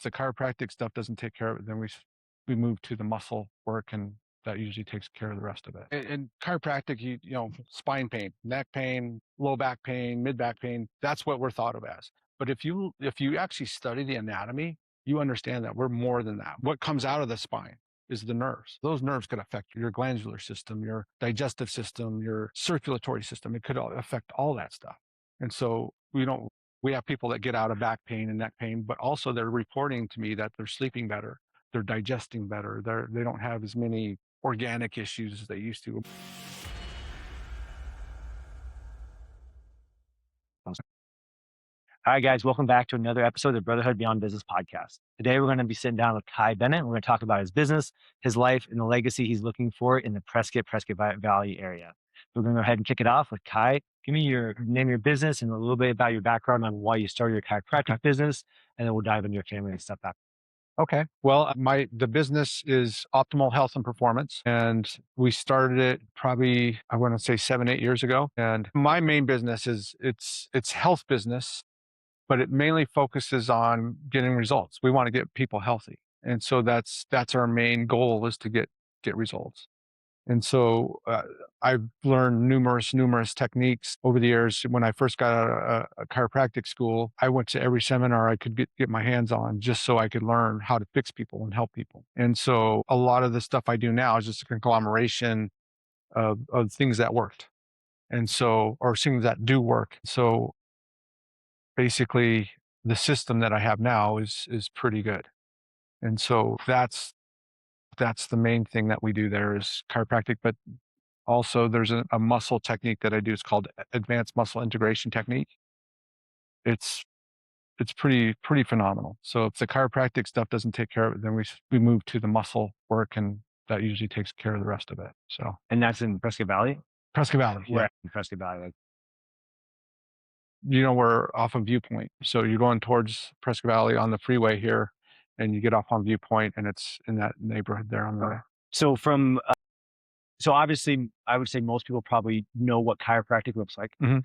the chiropractic stuff doesn't take care of it, then we move to the muscle work, and that usually takes care of the rest of it. And chiropractic, spine pain, neck pain, low back pain, mid back pain, that's what we're thought of as. But if you actually study the anatomy, you understand that we're more than that. What comes out of the spine is the nerves. Those nerves could affect your glandular system, your digestive system, your circulatory system. It could affect all that stuff. And so we have people that get out of back pain and neck pain, but also they're reporting to me that they're sleeping better, they're digesting better, they don't have as many organic issues as they used to. All right, guys, welcome back to another episode of the Brotherhood Beyond Business podcast. Today, we're going to be sitting down with Kai Bennett. We're going to talk about his business, his life, and the legacy he's looking for in the Prescott Valley area. We're going to go ahead and kick it off with Kai. Give me your name, your business, and a little bit about your background on why you started your chiropractic business, and then we'll dive into your family and stuff after. Okay. Well, the business is Optimal Health and Performance, and we started it probably, I want to say 7-8 years ago. And my main business is it's health business, but it mainly focuses on getting results. We want to get people healthy. And so that's our main goal, is to get results. And so I've learned numerous techniques over the years. When I first got out of a chiropractic school, I went to every seminar I could get my hands on, just so I could learn how to fix people and help people. And so a lot of the stuff I do now is just a conglomeration of things that worked. And so, or things that do work. So basically the system that I have now is pretty good. And so that's the main thing that we do there, is chiropractic. But also there's a muscle technique that I do. It's called advanced muscle integration technique. It's pretty phenomenal. So if the chiropractic stuff doesn't take care of it, then we move to the muscle work, and that usually takes care of the rest of it. So, And that's in Prescott Valley? Prescott Valley. Yeah. Where in Prescott Valley? We're off of Viewpoint. So you're going towards Prescott Valley on the freeway here, and you get off on Viewpoint, and it's in that neighborhood there on the Okay. So so obviously, I would say most people probably know what chiropractic looks like. Mhm.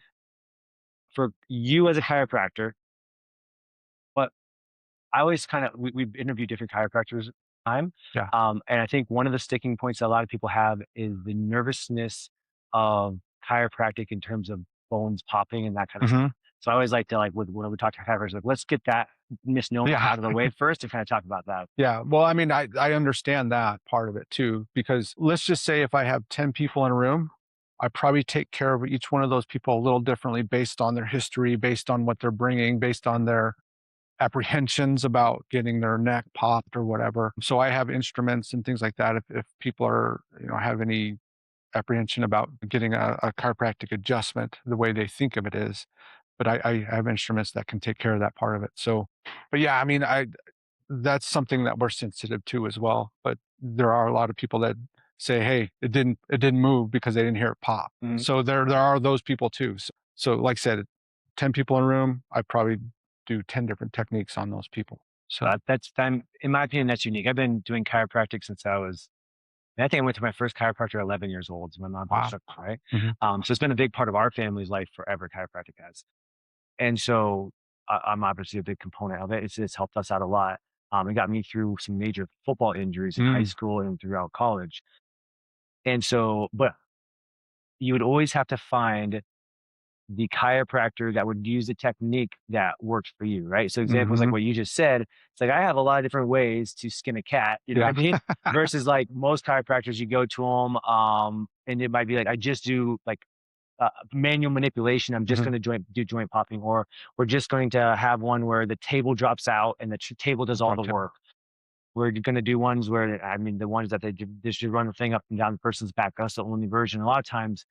For you as a chiropractor, but I always we've interviewed different chiropractors time. Yeah. And I think one of the sticking points that a lot of people have is the nervousness of chiropractic in terms of bones popping and that kind of stuff. So I always like to, when we talk to chiropractors, let's get that misnomer out of the way first and kind of talk about that. Yeah. Well, I mean, I understand that part of it too, because let's just say if I have 10 people in a room, I probably take care of each one of those people a little differently, based on their history, based on what they're bringing, based on their apprehensions about getting their neck popped or whatever. So I have instruments and things like that. If people are, have any apprehension about getting a chiropractic adjustment the way they think of it is, but I have instruments that can take care of that part of it. So, but yeah, I mean, that's something that we're sensitive to as well. But there are a lot of people that say, hey, it didn't move because they didn't hear it pop. Mhm. So there are those people too. So like I said, 10 people in a room, I probably do 10 different techniques on those people. So That's in my opinion, that's unique. I've been doing chiropractic since I think I went to my first chiropractor at 11 years old. So my mom Wow. took, right? Mhm. So it's been a big part of our family's life forever, chiropractic has. And so I'm obviously a big component of it. It's helped us out a lot. It got me through some major football injuries in high school and throughout college. And so, but you would always have to find the chiropractor that would use the technique that works for you, right? So examples like what you just said, it's like, I have a lot of different ways to skin a cat, you know what I mean? Versus like most chiropractors, you go to them, and it might be like, I just do like manual manipulation. I'm just going to do joint popping, or we're just going to have one where the table drops out and the table does all the work. We're going to do ones where, I mean, the ones that they just run the thing up and down the person's back. That's the only version. A lot of times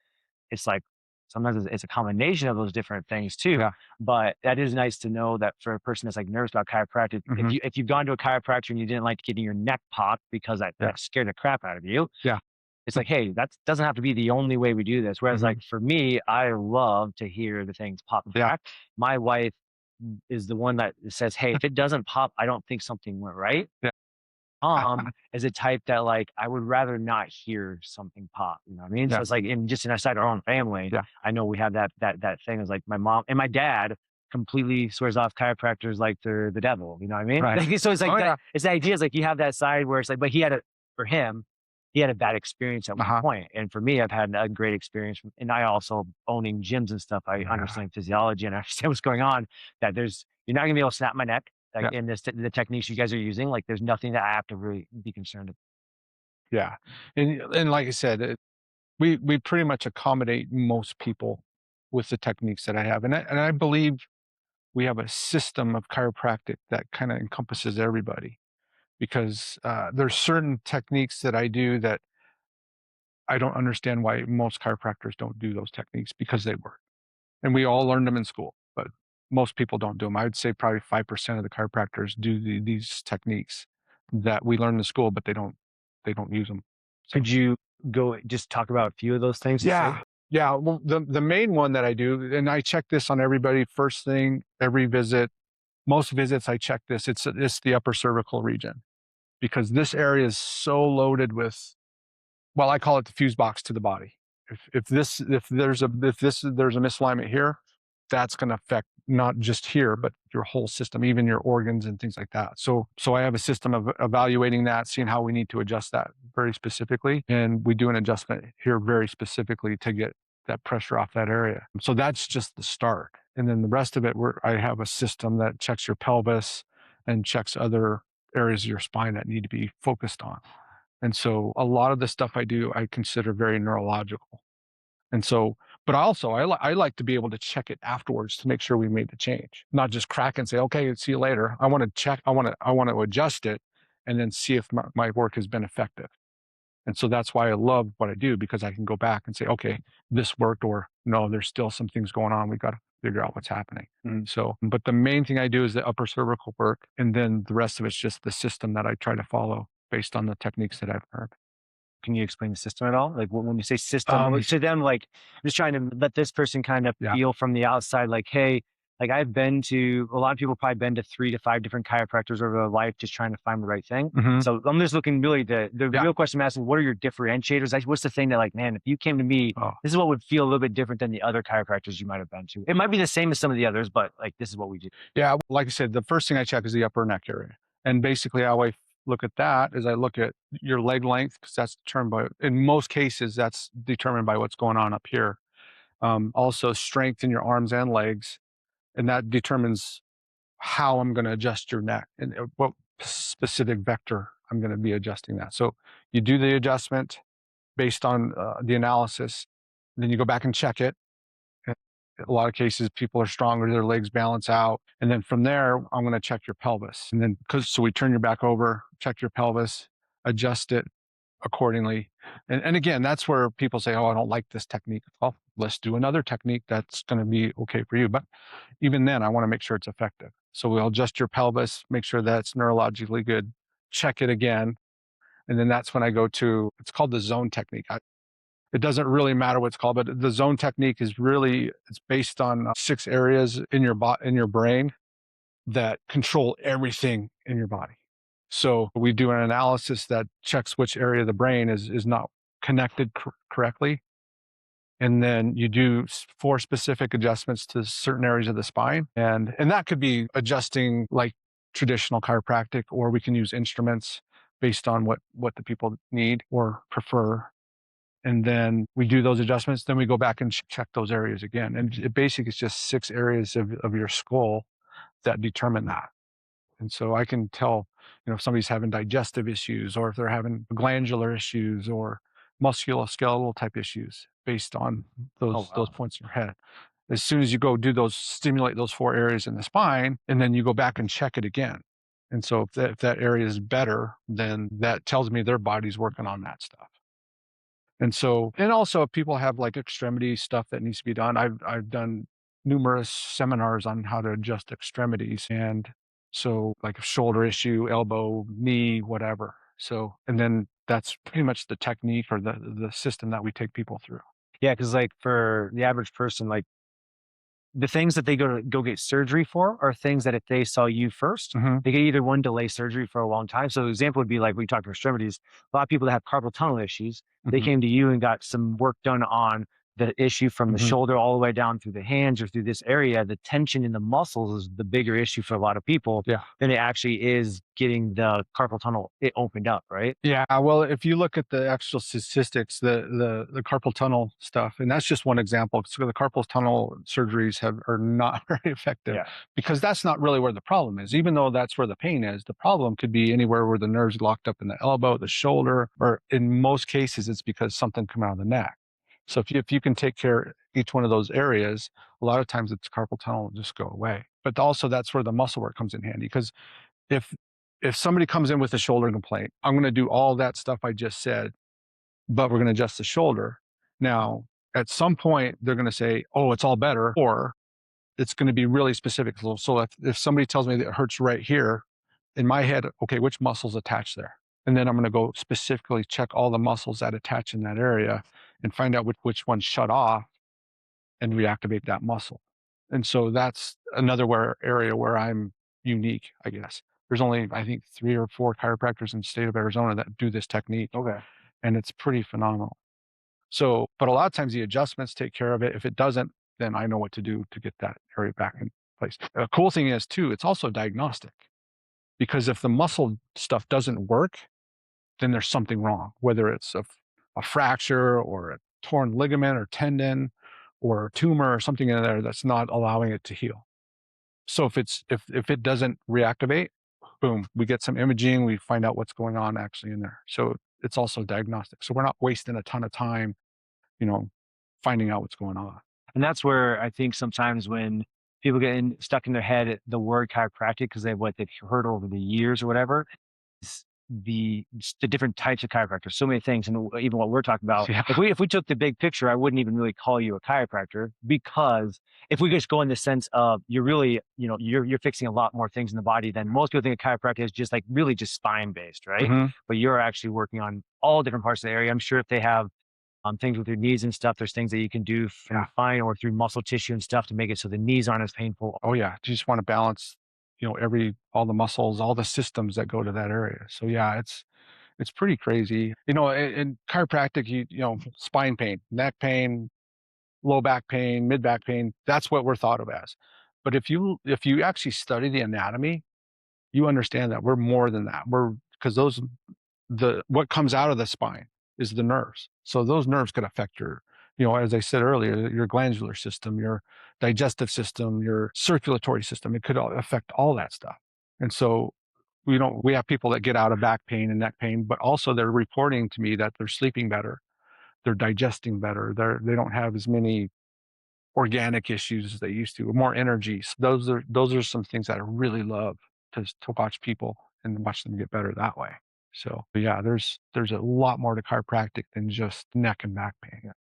it's like, sometimes it's a combination of those different things too. Yeah. But that is nice to know that for a person that's like nervous about chiropractic, if you've gone to a chiropractor and you didn't like getting your neck popped because that scared the crap out of you. Yeah. It's like, hey, that doesn't have to be the only way we do this. Whereas like for me, I love to hear the things pop back. My wife is the one that says, hey, if it doesn't pop, I don't think something went right. Yeah. Is a type that like, I would rather not hear something pop, you know what I mean? Yeah. So it's like, just inside our own family, I know we have that thing is like my mom and my dad completely swears off chiropractors like they're the devil. You know what I mean? Right. Like, so it's like Oh that. yeah. It's the idea is like you have that side where it's like, but for him, he had a bad experience at one Uh-huh. point. And for me, I've had a great experience. And I also owning gyms and stuff. I Yeah. understand physiology and I understand what's going on. That you're not gonna be able to snap my neck. Like Yeah. in the techniques you guys are using, like there's nothing that I have to really be concerned about. Yeah. And like I said, we pretty much accommodate most people with the techniques that I have. And I believe we have a system of chiropractic that kind of encompasses everybody because there's certain techniques that I do that I don't understand why most chiropractors don't do those techniques because they work. And we all learned them in school, but most people don't do them. I would say probably 5% of the chiropractors do these techniques that we learned in school, but they don't use them. So Could you go just talk about a few of those things? You say? yeah. Yeah. Well, the main one that I do, and I check this on everybody first thing, every visit, most visits I check this. It's the upper cervical region because this area is so loaded with, well, I call it the fuse box to the body. If there's a misalignment here, that's going to affect not just here, but your whole system, even your organs and things like that. So I have a system of evaluating that, seeing how we need to adjust that very specifically, and we do an adjustment here very specifically to get that pressure off that area. So that's just the start, and then the rest of it, I have a system that checks your pelvis and checks other areas of your spine that need to be focused on. And so a lot of the stuff I do, I consider very neurological. And so, but also I like to be able to check it afterwards to make sure we made the change, not just crack and say, okay, see you later. I want to check, I want to adjust it and then see if my work has been effective. And so that's why I love what I do because I can go back and say, okay, this worked, or no, there's still some things going on. We got to figure out what's happening. So, but the main thing I do is the upper cervical work. And then the rest of it's just the system that I try to follow based on the techniques that I've learned. Can you explain the system at all? Like when you say system, Um, to them, like I'm just trying to let this person kind of yeah. feel from the outside, like, hey, like I've been to a lot of people probably been to 3 to 5 different chiropractors over their life, just trying to find the right thing. Mhm. So I'm just looking really the Yeah. real question I'm asking, what are your differentiators? Like, what's the thing that like, man, if you came to me, Oh, this is what would feel a little bit different than the other chiropractors you might have been to. It might be the same as some of the others, but like this is what we do. yeah. Like I said, the first thing I check is the upper neck area. And basically how I look at that is I look at your leg length because that's determined by, in most cases, that's determined by what's going on up here. Also strength in your arms and legs. And that determines how I'm going to adjust your neck and what specific vector I'm going to be adjusting that. So you do the adjustment based on the analysis. Then you go back and check it. In a lot of cases, people are stronger, their legs balance out. And then from there, I'm going to check your pelvis. And then, so we turn your back over, check your pelvis, adjust it accordingly. And again, that's where people say, oh, I don't like this technique. Well, let's do another technique that's going to be okay for you. But even then, I want to make sure it's effective. So we'll adjust your pelvis, make sure that's neurologically good, check it again. And then that's when I go to, it's called the zone technique. It doesn't really matter what it's called, but the zone technique is really, it's based on 6 areas in your brain that control everything in your body. So we do an analysis that checks which area of the brain is not connected correctly. And then you do 4 specific adjustments to certain areas of the spine. And that could be adjusting like traditional chiropractic, or we can use instruments based on what the people need or prefer. And then we do those adjustments. Then we go back and check those areas again. And it basically is just 6 areas of your skull that determine that. And so I can tell, if somebody's having digestive issues or if they're having glandular issues or musculoskeletal type issues based on Oh those wow. points in your head. As soon as you go stimulate those 4 areas in the spine, and then you go back and check it again. And so if that area is better, then that tells me their body's working on that stuff. And so, and also if people have like extremity stuff that needs to be done, I've done numerous seminars on how to adjust extremities. And so like a shoulder issue, elbow, knee, whatever. So, and then that's pretty much the technique or the system that we take people through. Yeah, because like for the average person, like the things that they go get surgery for are things that if they saw you first, Mhm. they could either one delay surgery for a long time. So the example would be like we talked about extremities. A lot of people that have carpal tunnel issues, they Mhm. came to you and got some work done on the issue from the shoulder all the way down through the hands or through this area, the tension in the muscles is the bigger issue for a lot of people Yeah. than it actually is getting the carpal tunnel it opened up, right? Yeah, well, if you look at the actual statistics, the carpal tunnel stuff, and that's just one example. So the carpal tunnel surgeries are not very effective Yeah. because that's not really where the problem is. Even though that's where the pain is, the problem could be anywhere where the nerves locked up in the elbow, the shoulder, or in most cases, it's because something come out of the neck. So if you can take care of each one of those areas, a lot of times it's carpal tunnel will just go away. But also that's where the muscle work comes in handy because if somebody comes in with a shoulder complaint, I'm going to do all that stuff I just said, but we're going to adjust the shoulder. Now, at some point, they're going to say, "Oh, it's all better," or it's going to be really specific. So if somebody tells me that it hurts right here, in my head, okay, which muscles attach there? And then I'm going to go specifically check all the muscles that attach in that area and find out which ones shut off and reactivate that muscle. And so that's another area where I'm unique, I guess. There's only, I think, 3 or 4 chiropractors in the state of Arizona that do this technique, Okay. and it's pretty phenomenal. So, but a lot of times the adjustments take care of it. If it doesn't, then I know what to do to get that area back in place. The cool thing is too, it's also diagnostic because if the muscle stuff doesn't work, then there's something wrong, whether it's a fracture or a torn ligament or tendon or a tumor or something in there that's not allowing it to heal. So if it doesn't reactivate, boom, we get some imaging, we find out what's going on actually in there. So it's also diagnostic. So we're not wasting a ton of time, you know, finding out what's going on. And that's where I think sometimes when people get stuck in their head the word chiropractic because they've heard over the years or whatever, just the different types of chiropractors, so many things, and even what we're talking about. Yeah. If we took the big picture, I wouldn't even really call you a chiropractor because if we just go in the sense of you're really, you're fixing a lot more things in the body than most people think a chiropractor is just like really just spine based, right? Mhm. But you're actually working on all different parts of the area. I'm sure if they have things with your knees and stuff, there's things that you can do from the spine or through muscle tissue and stuff to make it so the knees aren't as painful. Oh yeah. You just want to balance, all the muscles, all the systems that go to that area. So yeah, it's pretty crazy. In chiropractic, spine pain, neck pain, low back pain, mid back pain, that's what we're thought of as. But if you actually study the anatomy, you understand that we're more than that. Because what comes out of the spine is the nerves. So those nerves could affect as I said earlier, your glandular system, your digestive system, your circulatory system. It could affect all that stuff. And so we have people that get out of back pain and neck pain, but also they're reporting to me that they're sleeping better, they're digesting better, they don't have as many organic issues as they used to, more energy. So those are some things that I really love to watch people and watch them get better that way. So yeah, there's a lot more to chiropractic than just neck and back pain.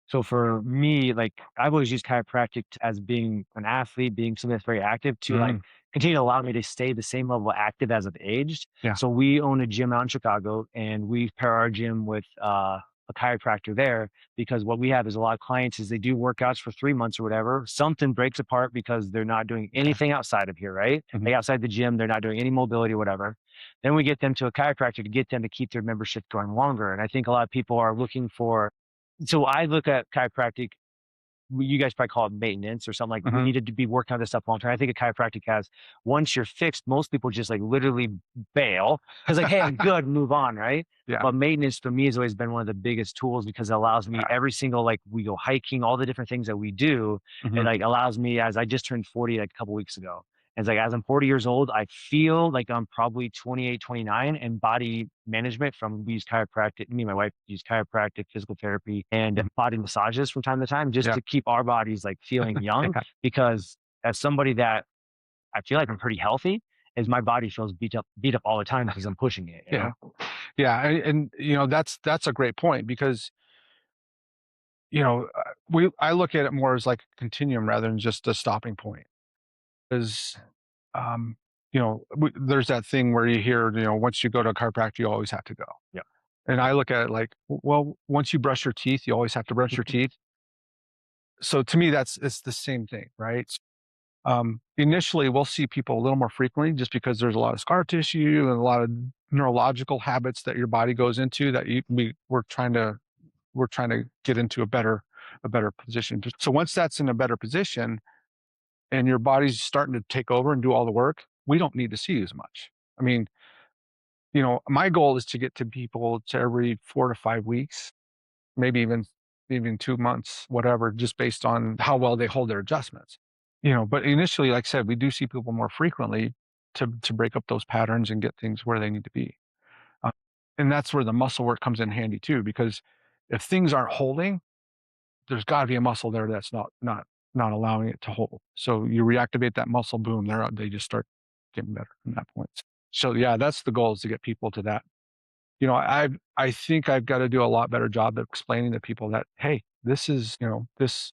So for me, like I've always used chiropractic as being an athlete, being something that's very active to like continue to allow me to stay the same level active as I've aged. Yeah. So we own a gym out in Chicago and we pair our gym with a chiropractor there because what we have is a lot of clients is they do workouts for 3 months or whatever. Something breaks apart because they're not doing anything outside of here, right? Like outside the gym, they're not doing any mobility or whatever. Then we get them to a chiropractor to get them to keep their membership going longer. And I think a lot of people are looking for so I look at chiropractic, you guys probably call it maintenance or something like we needed to be working on this stuff long term. I think a chiropractic has, once you're fixed, most people just like literally bail because like, hey, I'm good, move on, right? Yeah. But maintenance for me has always been one of the biggest tools because it allows me every single, like we go hiking, all the different things that we do. It like allows me as I just turned 40 like a couple weeks ago. And it's like, as I'm 40 years old, I feel like I'm probably 28, 29 and body management we use chiropractic. Me and my wife use chiropractic, physical therapy and body massages from time to time just to keep our bodies like feeling young because as somebody that I feel like I'm pretty healthy is my body feels beat up all the time because I'm pushing it. You know? Yeah. And that's a great point because, I look at it more as like a continuum rather than just a stopping point. Because, there's that thing where you hear, once you go to a chiropractor, you always have to go. Yeah. And I look at it like, well, once you brush your teeth, you always have to brush your teeth. So to me, it's the same thing, right? Initially, we'll see people a little more frequently just because there's a lot of scar tissue and a lot of neurological habits that your body goes into that we're trying to get into a better a better position. So once that's in a better position and your body's starting to take over and do all the work, we don't need to see you as much. I mean, my goal is to get to people to every 4 to 5 weeks, maybe even 2 months, whatever, just based on how well they hold their adjustments. But initially, like I said, we do see people more frequently to break up those patterns and get things where they need to be. Uh, and that's where the muscle work comes in handy too, because if things aren't holding, there's got to be a muscle there that's not allowing it to hold. So you reactivate that muscle, boom, they just start getting better from that point. So yeah, that's the goal, is to get people to that. I think I've got to do a lot better job of explaining to people that, hey, this is, this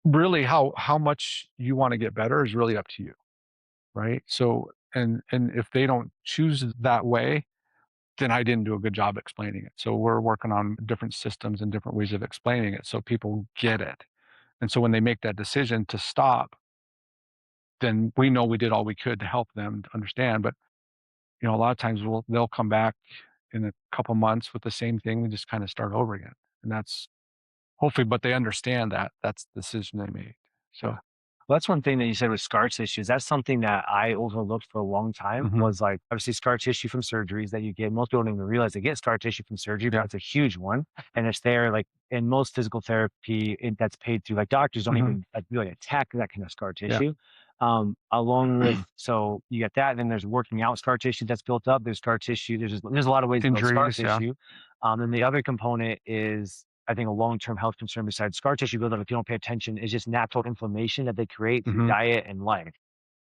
really, how much you want to get better is really up to you, right? So, and if they don't choose that way, then I didn't do a good job explaining it. So we're working on different systems and different ways of explaining it so people get it. And so when they make that decision to stop, then we know we did all we could to help them to understand. But a lot of times they'll come back in a couple months with the same thing and just kind of start over again. And that's hopefully, but they understand that that's the decision they made. So, Well, that's one thing that you said with scar tissue. That's something that I overlooked for a long time, mhm, was like, obviously scar tissue from surgeries that you get. Most people don't even realize they get scar tissue from surgery, but yeah, it's a huge one. And it's there, like in most physical therapy that's paid through, like doctors don't mhm, even like really attack that kind of scar yeah, tissue. Along with, so you get that, and then there's working out scar tissue that's built up. There's scar tissue. There's a lot of ways to build scar injuries, yeah, tissue. And the other component is, I think, a long-term health concern besides scar tissue buildup, if you don't pay attention, is just natural inflammation that they create through mhm, diet and life.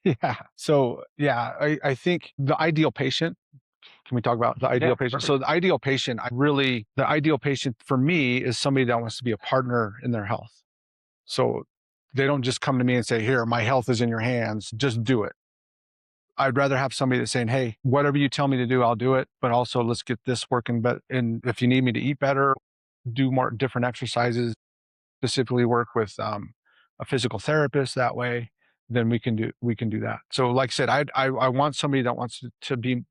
yeah. So, yeah, I think the ideal patient. Can we talk about the Yeah, ideal patient? perfect. So the ideal patient for me is somebody that wants to be a partner in their health. So they don't just come to me and say, "Here, my health is in your hands. Just do it." I'd rather have somebody that's saying, "Hey, whatever you tell me to do, I'll do it. But also, let's get this working. But and if you need me to eat better, do more different exercises, specifically work with a physical therapist that way, then we can do that." So, like I said, I want somebody that wants to be.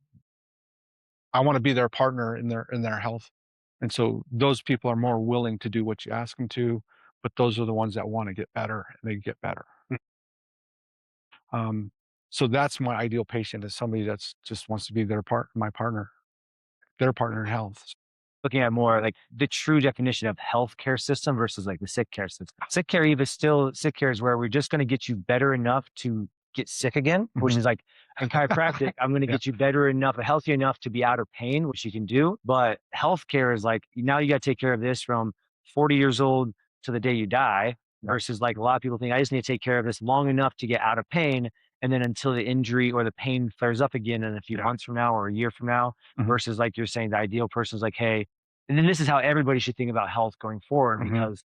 I want to be their partner in their health, and so those people are more willing to do what you ask them to. But those are the ones that want to get better, and they get better. Um, so that's my ideal patient, is somebody that's just wants to be my partner, their partner in health. Looking at more like the true definition of healthcare system versus like the sick care system. Sick care is where we're just going to get you better enough to get sick again, which Mhm. is like in chiropractic, I'm going to Yeah. get you better enough, healthy enough to be out of pain, which you can do. But healthcare is like, now you got to take care of this from 40 years old to the day you die, Yeah. versus like a lot of people think I just need to take care of this long enough to get out of pain. And then until the injury or the pain flares up again in a few Yeah. months from now or a year from now, Mhm. versus like you're saying, the ideal person is like, hey, and then this is how everybody should think about health going forward, Mhm. because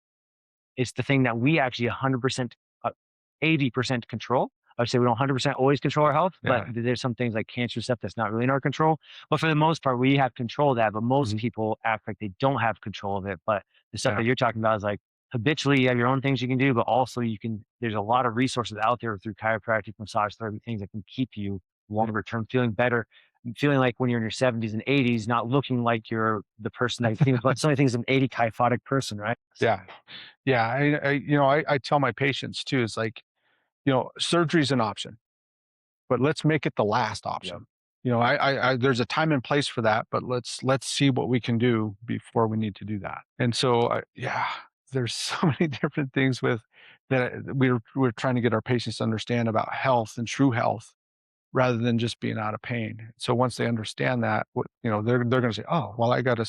it's the thing that we actually 100%, 80% control. I would say we don't 100% always control our health, but Yeah. there's some things like cancer stuff that's not really in our control. But for the most part, we have control of that. But most Mhm. people act like they don't have control of it. But the stuff Yeah. that you're talking about is like, habitually you have your own things you can do, but also there's a lot of resources out there through chiropractic, massage therapy, things that can keep you longer term feeling better, feeling like when you're in your 70s and 80s, not looking like you're the person that you think about. So many things, an 80 kyphotic person, right? Yeah. Yeah. I tell my patients too, it's like, surgery is an option, but let's make it the last Yeah. option. There's a time and place for that, but let's see what we can do before we need to do that. And so, yeah, there's so many different things with that we're trying to get our patients to understand about health and true health, rather than just being out of pain. So once they understand that, they're going to say, "Oh, well, I got to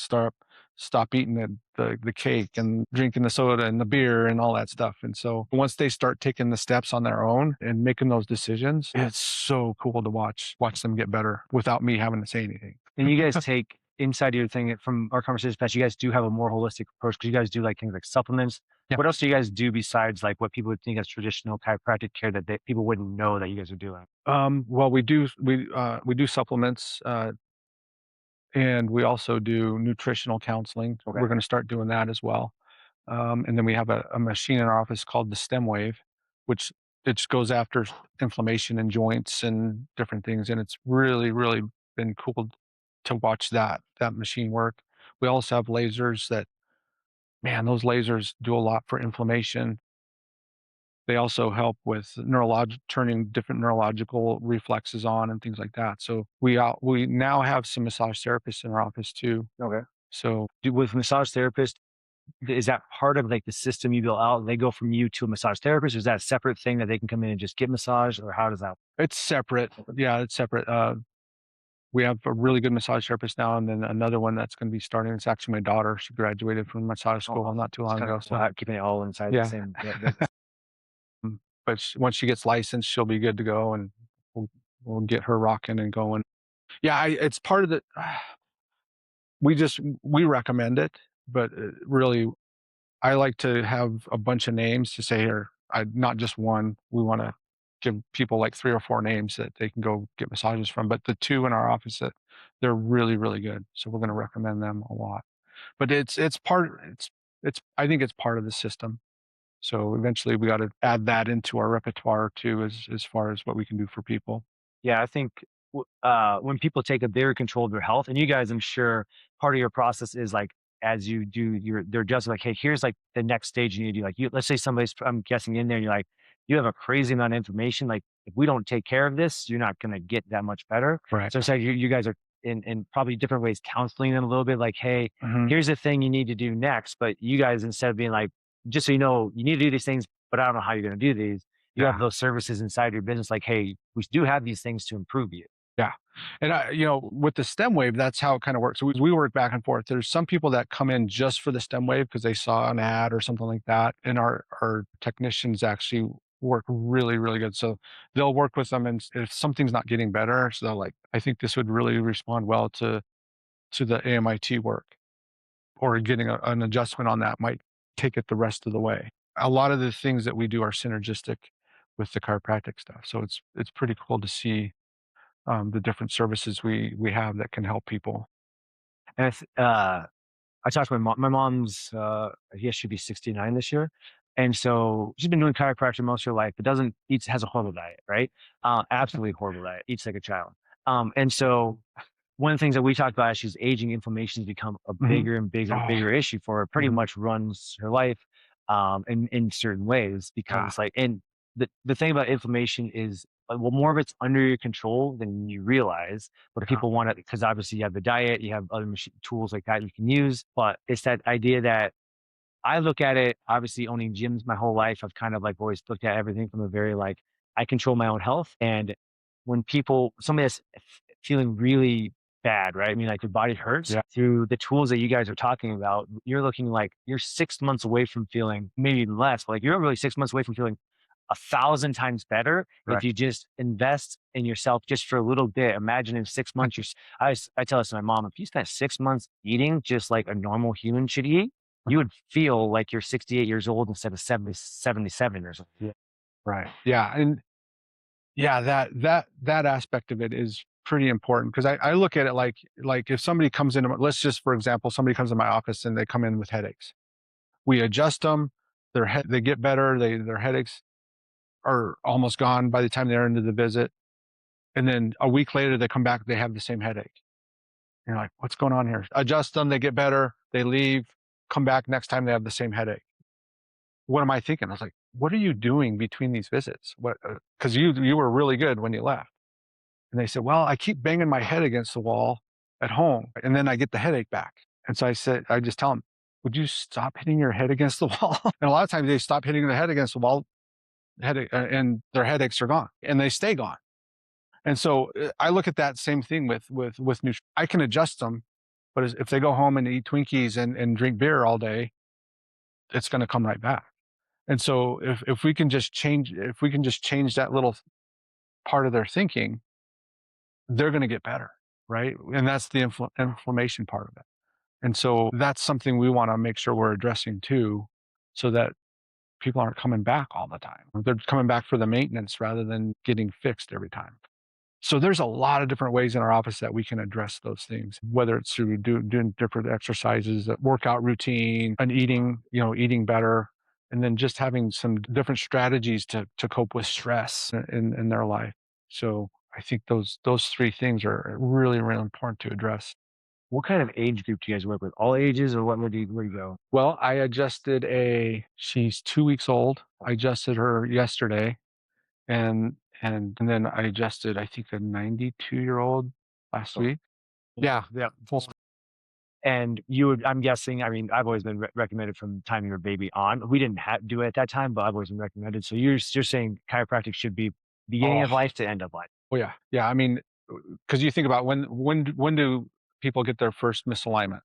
stop eating the cake and drinking the soda and the beer and all that stuff." And so once they start taking the steps on their own and making those decisions, it's so cool to watch them get better without me having to say anything. And you guys take inside your thing from our conversation past, you guys do have a more holistic approach because you guys do like things like supplements. Yeah. What else do you guys do besides like what people would think as traditional chiropractic care that people wouldn't know that you guys are doing? Well, we do supplements, and we also do nutritional counseling. Okay. We're going to start doing that as well. And then we have a machine in our office called the stem wave, which it just goes after inflammation in joints and different things. And it's really, really been cool to watch that machine work. We also have lasers that man, those lasers do a lot for inflammation. They also help with turning different neurological reflexes on and things like that. So we now have some massage therapists in our office too. Okay. So With massage therapist, is that part of like the system you build out? They go from you to a massage therapist, or is that a separate thing that they can come in and just get massage, or how does that? it's separate. Yeah, it's separate. We have a really good massage therapist now, and then another one that's going to be starting. It's actually my daughter. She graduated from massage Oh, school awesome. not too It's long kind of ago. cool So how keeping it all inside the yeah, same. Yep. but once she gets licensed, she'll be good to go, and we'll, we'll get her rocking and going. Yeah, it's part of the. We recommend it, but really, I like to have a bunch of names to say here. Not just one. We want to give people like 3 or 4 names that they can go get massages from. But the two in our office that they're really really good, so we're going to recommend them a lot. But it's I think it's part of the system. So eventually we got to add that into our repertoire too, as far as what we can do for people. Yeah, I think when people take a bigger control of their health, and you guys, I'm sure part of your process is like as you do your, they're just like, hey, here's like the next stage you need to do. Like, let's say somebody's, I'm guessing in there, you're like, you have a crazy amount of information. Like, if we don't take care of this, you're not going to get that much better. Right. So it's like you guys are in probably different ways counseling them a little bit. Like, hey, Hmm. here's the thing you need to do next. But you guys, instead of being like, just so you know, you need to do these things, but I don't know how you're going to do these, you have Yeah. those services inside your business like, "Hey, we do have these things to improve you." Yeah. And with the stem wave, that's how it kind of works. So we work back and forth. There's some people that come in just for the stem wave because they saw an ad or something like that. And our technicians actually work really, really good. So they'll work with them. And if something's not getting better, so they're like, I think this would really respond well to the AMIT work, or getting an adjustment on that might take it the rest of the way. A lot of the things that we do are synergistic with the chiropractic stuff. So it's pretty cool to see the different services we have that can help people. And I talked to my mom. My mom's, I guess she'd be 69 this year, and so she's been doing chiropractic most of her life, but doesn't eats has a horrible diet, right? Absolutely horrible diet. Eats like a child. And so one of the things that we talked about as she's aging, inflammation has become a Mhm. bigger and bigger, Oh, bigger issue for her. Pretty mhm. much runs her life, in certain ways Yeah, because like, and the thing about inflammation is, well, more of it's under your control than you realize. But yeah, people want it because obviously you have the diet, you have other machine tools like that you can use. But it's that idea that I look at it, obviously owning gyms my whole life, I've kind of like always looked at everything from a very like, I control my own health. And when somebody that's feeling really bad, right? I mean, like your body hurts yeah, through the tools that you guys are talking about, you're looking like you're 6 months away from feeling maybe even less, but like you're really 6 months away from feeling 1,000 times better if right. you just invest in yourself just for a little bit. Imagine in 6 months, I tell this to my mom, if you spent 6 months eating just like a normal human should eat, you would feel like you're 68 years old instead of 77 or something. Yeah, right. Yeah, and yeah, that aspect of it is pretty important because I look at it like if somebody comes into let's just for example, somebody comes to my office and they come in with headaches. We adjust them, they get better, their headaches are almost gone by the time they're into the visit, and then a week later they come back, they have the same headache. You're like, "What's going on here?" Adjust them, they get better, they leave, come back next time they have the same headache. What am I thinking? I was like, "What are you doing between these visits? What? Because you were really good when you left." And they said, "Well, I keep banging my head against the wall at home, and then I get the headache back." And so I just tell them, "Would you stop hitting your head against the wall?" And a lot of times they stop hitting their head against the wall, and their headaches are gone, and they stay gone. And so I look at that same thing with nutrition. I can adjust them, but if they go home and eat Twinkies and drink beer all day, it's going to come right back. And so if we can just change that little part of their thinking, they're going to get better, right? And that's the inflammation part of it. And so that's something we want to make sure we're addressing too, so that people aren't coming back all the time. They're coming back for the maintenance rather than getting fixed every time. So there's a lot of different ways in our office that we can address those things, whether it's through doing different exercises, a workout routine, and eating better, and then just having some different strategies to cope with stress in their life. So I think those 3 things are really, really important to address. What kind of age group do you guys work with? All ages, or where do you go? Well, she's 2 weeks old. I adjusted her yesterday, and then I adjusted, I think, a 92-year-old last Oh, week. Yeah, yeah, full speed. and you would, I'm guessing, I mean, I've always been recommended from the time you're a baby on. We didn't do it at that time, but I've always been recommended. So you're saying chiropractic should be beginning Oh, of life to end of life oh yeah, yeah. I mean, because you think about when do people get their first misalignment?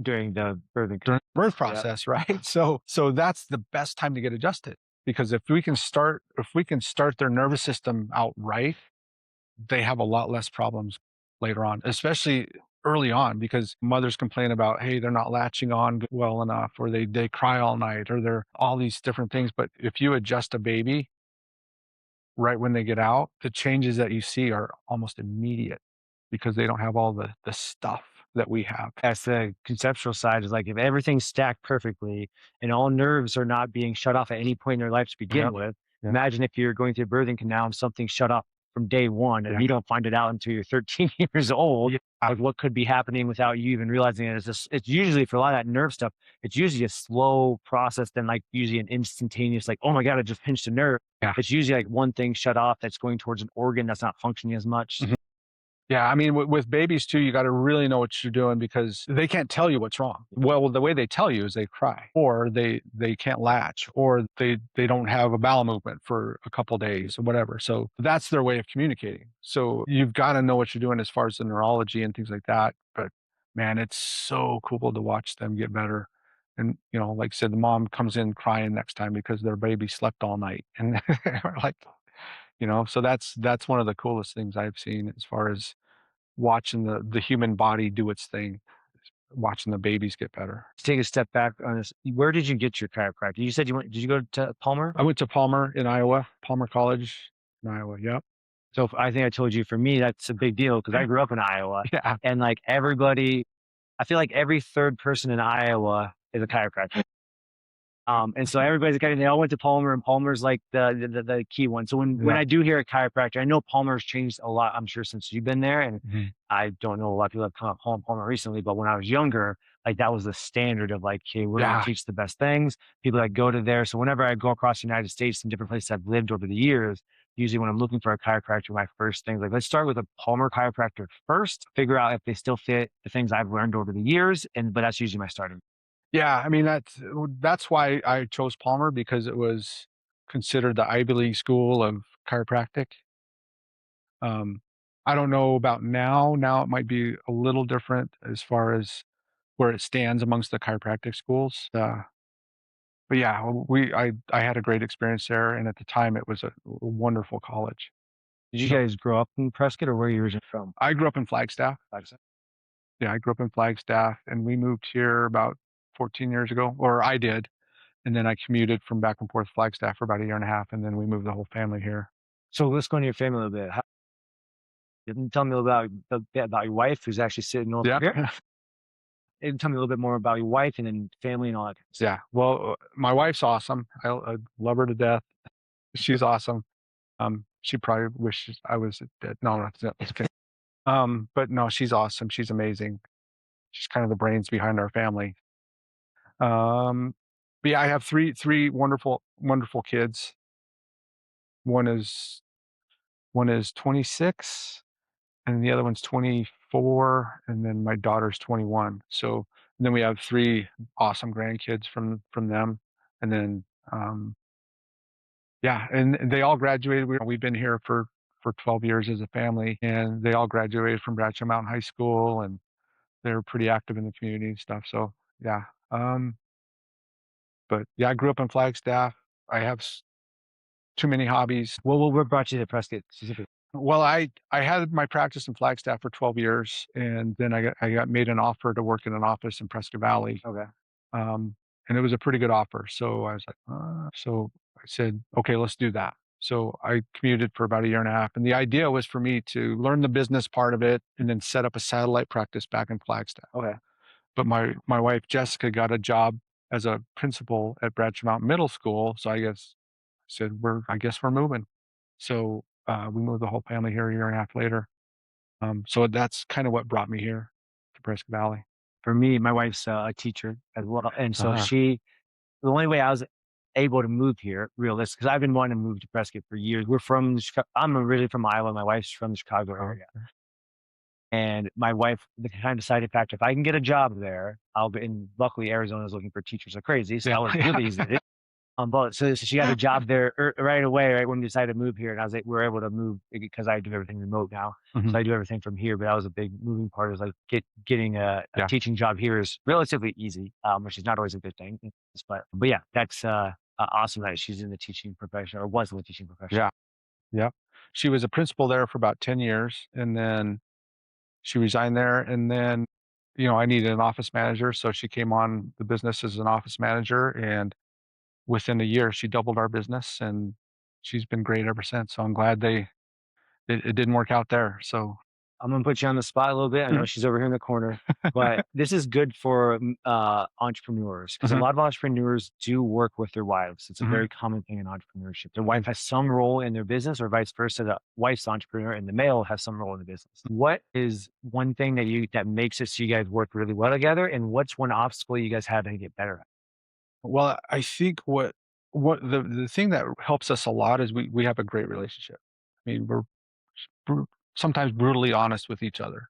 during the birthing. During the birth Yeah. process, right? So that's the best time to get adjusted, because if we can start their nervous system out right, they have a lot less problems later on, especially early on, because mothers complain about, hey, they're not latching on well enough, or they cry all night, or they're all these different things. But if you adjust a baby right when they get out, the changes that you see are almost immediate, because they don't have all the stuff that we have. That's the conceptual side, is like if everything's stacked perfectly and all nerves are not being shut off at any point in their life to begin Yep. with. Yeah. Imagine if you're going through a birthing canal and something's shut off from day one and Yeah. you don't find it out until you're 13 years old. Yeah. Like what could be happening without you even realizing it? It's usually, for a lot of that nerve stuff, it's usually a slow process than like usually an instantaneous, like, oh my God, I just pinched a nerve. Yeah. It's usually like one thing shut off that's going towards an organ that's not functioning as much. Mhm. Yeah, I mean, with babies too, you got to really know what you're doing, because they can't tell you what's wrong. Well, the way they tell you is they cry, or they can't latch, or they don't have a bowel movement for a couple days or whatever. So that's their way of communicating. So you've got to know what you're doing as far as the neurology and things like that. But man, it's so cool to watch them get better. And like I said, the mom comes in crying next time because their baby slept all night, and we're like, so that's one of the coolest things I've seen as far as watching the human body do its thing, watching the babies get better. To take a step back on this, where did you get your chiropractor? You said did you go to Palmer? I went to Palmer in Iowa, Palmer College in Iowa. Yep. So I think I told you, for me, that's a big deal because I grew up in Iowa, Yeah. and like everybody, I feel like every third person in Iowa is a chiropractor. And so everybody's they all went to Palmer, and Palmer's like the key one. So when Yeah. I do hear a chiropractor, I know Palmer's changed a lot, I'm sure, since you've been there. And Mhm. I don't know, a lot of people have come up Palmer recently, but when I was younger, like that was the standard of like, hey, we're going Yeah. to teach the best things. People that go to there. So whenever I go across the United States and different places I've lived over the years, usually when I'm looking for a chiropractor, my first thing is like, let's start with a Palmer chiropractor first, figure out if they still fit the things I've learned over the years. But that's usually my starting. Yeah, I mean, that's why I chose Palmer, because it was considered the Ivy League school of chiropractic. Um, I don't know about now. Now it might be a little different as far as where it stands amongst the chiropractic schools. But yeah, I had a great experience there, and at the time it was a wonderful college. Did you So guys grow up in Prescott, or where are you originally from? I grew up in Flagstaff. Yeah, I grew up in Flagstaff, and we moved here about 14 years ago, or I did, and then I commuted from back and forth Flagstaff for about a year and a half, and then we moved the whole family here. So let's go into your family a little bit. Tell me a little about your wife, who's actually sitting over Yeah. here. And tell me a little bit more about your wife and then family and all that kind of stuff. Yeah. Well, my wife's awesome. I love her to death. She's awesome. She probably wishes I was dead. No, no, it's okay. But no, she's awesome. She's amazing. She's kind of the brains behind our family. Um, but yeah, I have three wonderful, wonderful kids. One is one is 26, and the other one's 24, and then my daughter's 21. So and then we have three awesome grandkids from them, and then yeah, and they all graduated. We've been here for 12 years as a family, and they all graduated from Bradsham Mountain High School, and they're pretty active in the community and stuff. So yeah, but yeah, I grew up in Flagstaff. I have too many hobbies. What brought you to Prescott specifically? Well, I had my practice in Flagstaff for 12 years, and then I got made an offer to work in an office in Prescott Valley. Okay. Um, and it was a pretty good offer. So I was like, so I said, okay, let's do that. So I commuted for about a year and a half. And the idea was for me to learn the business part of it and then set up a satellite practice back in Flagstaff. Okay. But my wife, Jessica, got a job as a principal at Bradshaw Mountain Middle School. So I guess we're moving. So we moved the whole family here a year and a half later. So that's kind of what brought me here to to Prescott Valley? For me, my wife's a teacher as well, and so Uh-huh. the only way I was able to move here, realistic, because I've been wanting to move to Prescott for years. We're from I'm originally from Iowa. My wife's from the Chicago Oh, area, and my wife, the kind of decided factor, if I can get a job there, I'll be. And luckily, Arizona's looking for teachers like crazy, so yeah, that was yeah. really easy to do. But so she got a job there right away, right when we decided to move here, and we were able to move because I do everything remote now, Mhm. so I do everything from here. But that was a big moving part. Is like getting a Yeah, teaching job here is relatively easy, which is not always a good thing. But yeah, that's awesome that she's in the teaching profession or was in the teaching profession. yeah, yep. She was a principal there for about 10 years, and then she resigned there, and then, I needed an office manager, so she came on the business as an office manager, and within a year, she doubled our business, and she's been great ever since, so I'm glad it didn't work out there, so I'm gonna put you on the spot a little bit. I know Mhm. she's over here in the corner, but this is good for entrepreneurs because a Mhm, lot of entrepreneurs do work with their wives. It's a mhm. very common thing in entrepreneurship. The wife has some role in their business, or vice versa. The wife's the entrepreneur and the male has some role in the business. What is one thing that makes it so you guys work really well together, and what's one obstacle you guys have to get better at? Well, I think what the thing that helps us a lot is we have a great relationship. I mean, we're bru sometimes brutally honest with each other.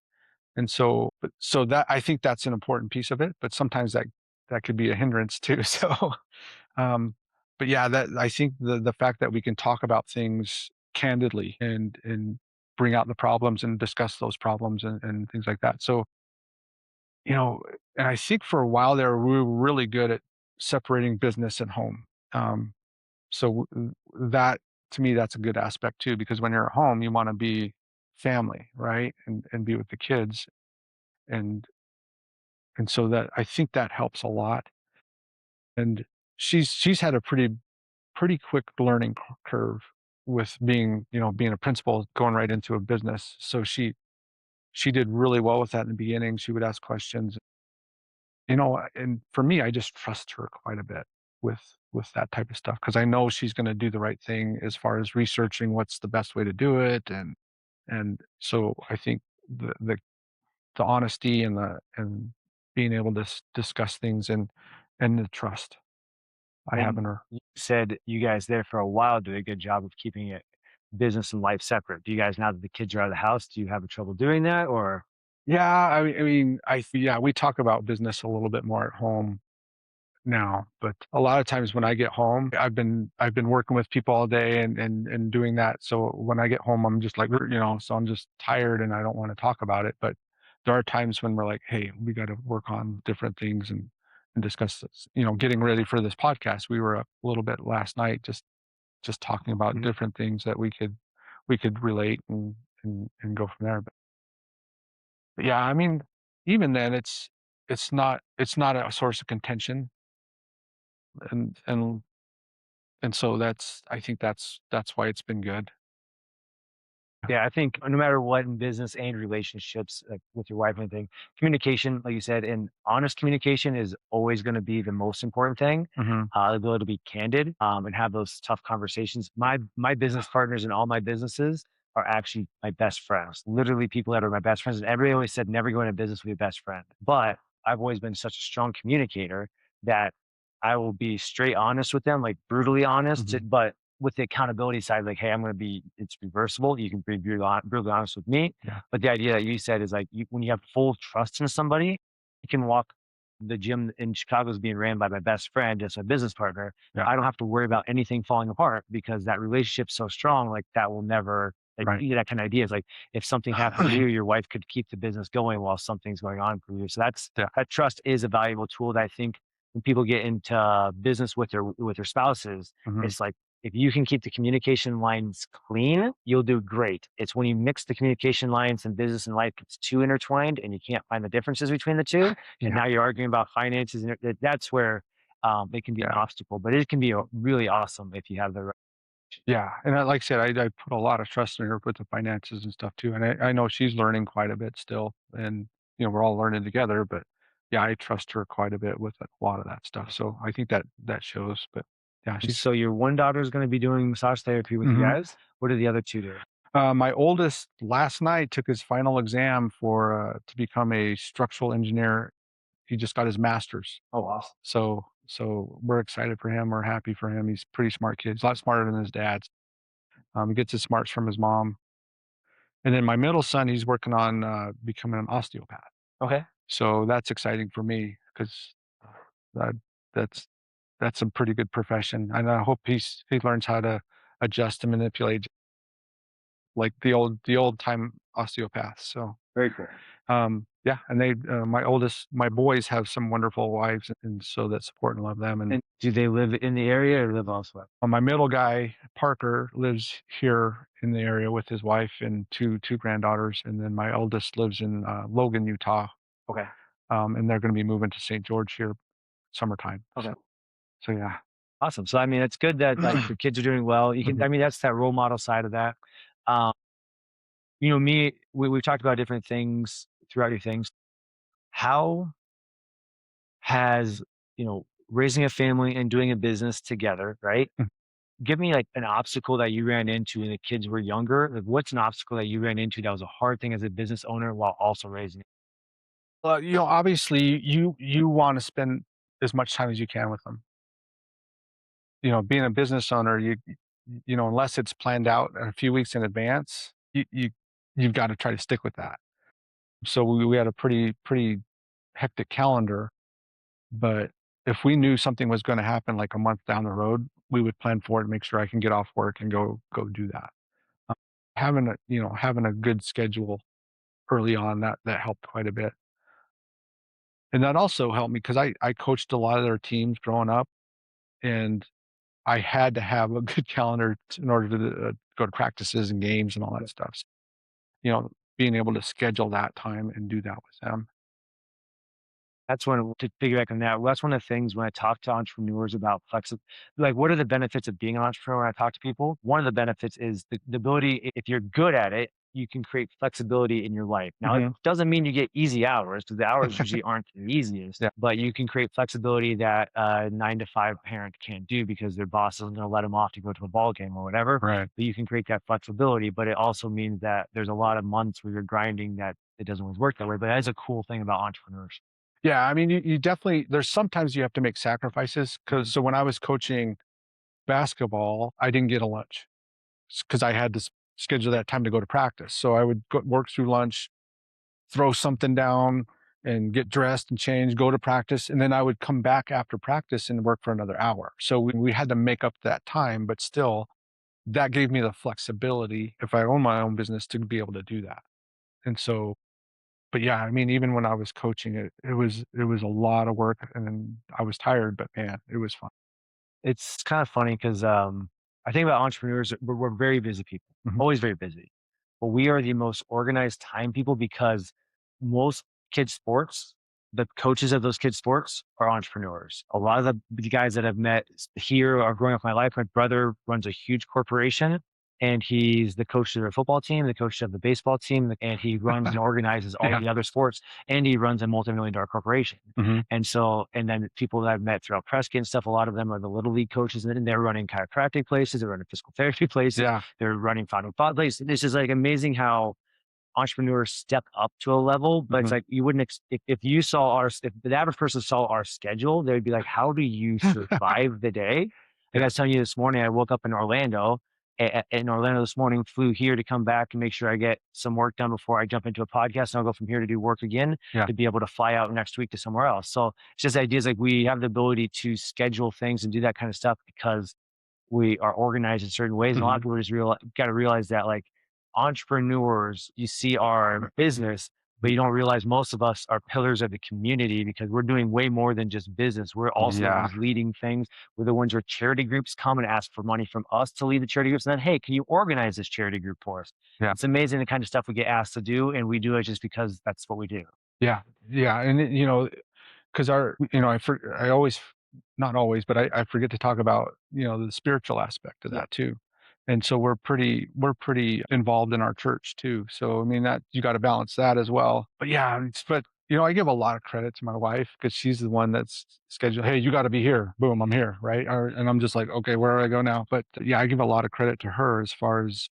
And so that I think that's an important piece of it, but sometimes that could be a hindrance too. So, um, but yeah, that I think the fact that we can talk about things candidly and bring out the problems and discuss those problems and things like that. So, you know, and I think for a while there, we were really good at separating business and home. Um, that to me, that's a good aspect too, because when you're at home, you want to be family, right? And be with the kids. And And so that I think that helps a lot, and she's had a pretty quick learning curve with being a principal going right into a business. So she did really well with that in the beginning. She would ask questions, and for me, I just trust her quite a bit with with that type of stuff because I know she's gonna do the right thing as far as researching what's the best way to do it, and so I think the honesty and being able to discuss things and the trust I have And in her. you said you guys there for a while did a good job of keeping it business and life separate. Do you guys, now that the kids are out of the house, do you have trouble doing that, or? Yeah, yeah, we talk about business a little bit more at home now, but a lot of times when I get home, I've been working with people all day and doing that. So when I get home, I'm just like, so I'm just tired and I don't want to talk about it. But there are times when we're like, hey, we got to work on different things and discuss this. Getting ready for this podcast, we were up a little bit last night, just talking about Mhm. different things that we could relate and go from there. But yeah, I mean, even then, it's not a source of contention, and and and so I think that's why it's been good. Yeah, I think no matter what in business and relationships, like with your wife and anything, communication, like you said, and honest communication is always going to be the most important thing. Mhm. The ability to be candid and have those tough conversations. My business partners in all my businesses are actually my best friends. Literally, people that are my best friends. And everybody always said never go into business with your best friend. But I've always been such a strong communicator that I will be straight honest with them, like brutally honest, Mhm. but with the accountability side, like, hey, it's reversible. You can be brutally honest with me. Yeah. But the idea that you said is like, when you have full trust in somebody, you can walk. The gym in Chicago is being ran by my best friend as a business partner. Yeah. I don't have to worry about anything falling apart because that relationship's so strong. Like that will never, like Right. that kind of idea is like, if something happened to you, your wife could keep the business going while something's going on for you. So Yeah. that trust is a valuable tool that I think when people get into business with their spouses, Mhm. it's like, if you can keep the communication lines clean, you'll do great. It's when you mix the communication lines in business and life, it's too intertwined and you can't find the differences between the two. And Yeah. now you're arguing about finances. And that's where it can be an Yeah. obstacle, but it can be really awesome if you have the right. Yeah. And like I said, I put a lot of trust in her with the finances and stuff too, and I know she's learning quite a bit still, and we're all learning together. But yeah, I trust her quite a bit with a lot of that stuff. So I think that shows. But yeah, And she's so your one daughter is going to be doing massage therapy with you Mhm. guys. What are the other two doing? My oldest last night took his final exam for to become a structural engineer. He just got his master's. Oh, awesome. So we're excited for him. We're happy for him. He's a pretty smart kid. He's a lot smarter than his dad. He gets his smarts from his mom. And then my middle son, he's working on becoming an osteopath. Okay. So that's exciting for me because that, that's that's a pretty good profession. And I hope he learns how to adjust and manipulate like the old time osteopaths. So Very cool. yeah, and my boys have some wonderful wives, and so that support and love them. And And do they live in the area or live elsewhere? my middle guy Parker lives here in the area with his wife and two granddaughters, and then my eldest lives in Logan, Utah, Okay. and they're going to be moving to St. George here summertime. Okay. So yeah. Awesome. So, I mean, it's good that like your kids are doing well. You can, Mhm. I mean, that's that role model side of that. Um, we've talked about different things throughout your things. How has, raising a family and doing a business together, right? Give me like an obstacle that you ran into when the kids were younger. Like, what's an obstacle that you ran into that was a hard thing as a business owner while also raising? Well, obviously you want to spend as much time as you can with them. Being a business owner, unless it's planned out a few weeks in advance, you've got to try to stick with that. So we had a pretty hectic calendar, but if we knew something was going to happen like a month down the road, we would plan for it and make sure I can get off work and go do that. Uh, having a good schedule early on, that helped quite a bit. And that also helped me because I coached a lot of their teams growing up, and I had to have a good calendar in order to go to practices and games and all that stuff. So, being able to schedule that time and do that with them. That's one to piggyback on that. That's one of the things when I talk to entrepreneurs about like what are the benefits of being an entrepreneur when I talk to people? One of the benefits is the ability, if you're good at it, you can create flexibility in your life. Now, it Mhm. doesn't mean you get easy hours because the hours usually aren't the easiest, Yeah. but you can create flexibility that a 9 to 5 parent can't do because their boss isn't going to let them off to go to a ball game or whatever. Right. But you can create that flexibility, but it also means that there's a lot of months where you're grinding that it doesn't always work that way. But that's a cool thing about entrepreneurs. Yeah, I mean, you definitely there's sometimes you have to make sacrifices because so when I was coaching basketball, I didn't get a lunch because I had to schedule that time to go to practice. So I would work through lunch, throw something down, and get dressed and change, go to practice, and then I would come back after practice and work for another hour. So we had to make up that time, but still, that gave me the flexibility if I own my own business to be able to do that. And so but yeah, I mean, even when I was coaching it was a lot of work and then I was tired, but man, it was fun. It's kind of funny because I think about entrepreneurs, we're very busy people, Mhm. always very busy. But we are the most organized time people because most kids' sports, the coaches of those kids' sports are entrepreneurs. A lot of the guys that I've met here are growing up in my life. My brother runs a huge corporation and he's the coach of the football team, the coach of the baseball team, and he runs and organizes all of Yeah. the other sports, and he runs a multi-million-dollar corporation. Mhm. And then people that I've met throughout Prescott and stuff, a lot of them are the little league coaches, and they're running chiropractic places, they're running physical therapy places, Yeah. they're running final thought places. This is like amazing how entrepreneurs step up to a level, but it's Mhm. like you wouldn't if you saw if the average person saw our schedule, they'd be like, "How do you survive the day?" Like I Yeah. was telling you this morning, I woke up in Orlando. In Orlando this morning, flew here to come back and make sure I get some work done before I jump into a podcast, and I'll go from here to do work again Yeah. to be able to fly out next week to somewhere else. So it's just ideas like we have the ability to schedule things and do that kind of stuff because we are organized in certain ways. And a lot of Mhm. people just got to realize that like entrepreneurs, you see our business, but you don't realize most of us are pillars of the community because we're doing way more than just business. We're also the Yeah. ones leading things. We're the ones where charity groups come and ask for money from us to lead the charity groups. And then, hey, can you organize this charity group for us? Yeah. It's amazing the kind of stuff we get asked to do, and we do it just because that's what we do. Yeah. Yeah. And because I always, not always, but I forget to talk about, the spiritual aspect of Yeah. that too. And so we're pretty involved in our church too. So I mean that you got to balance that as well. But yeah, but I give a lot of credit to my wife because she's the one that's scheduled. Hey, you got to be here. Boom, I'm here, right? And I'm just like, okay, where do I go now? But yeah, I give a lot of credit to her as far as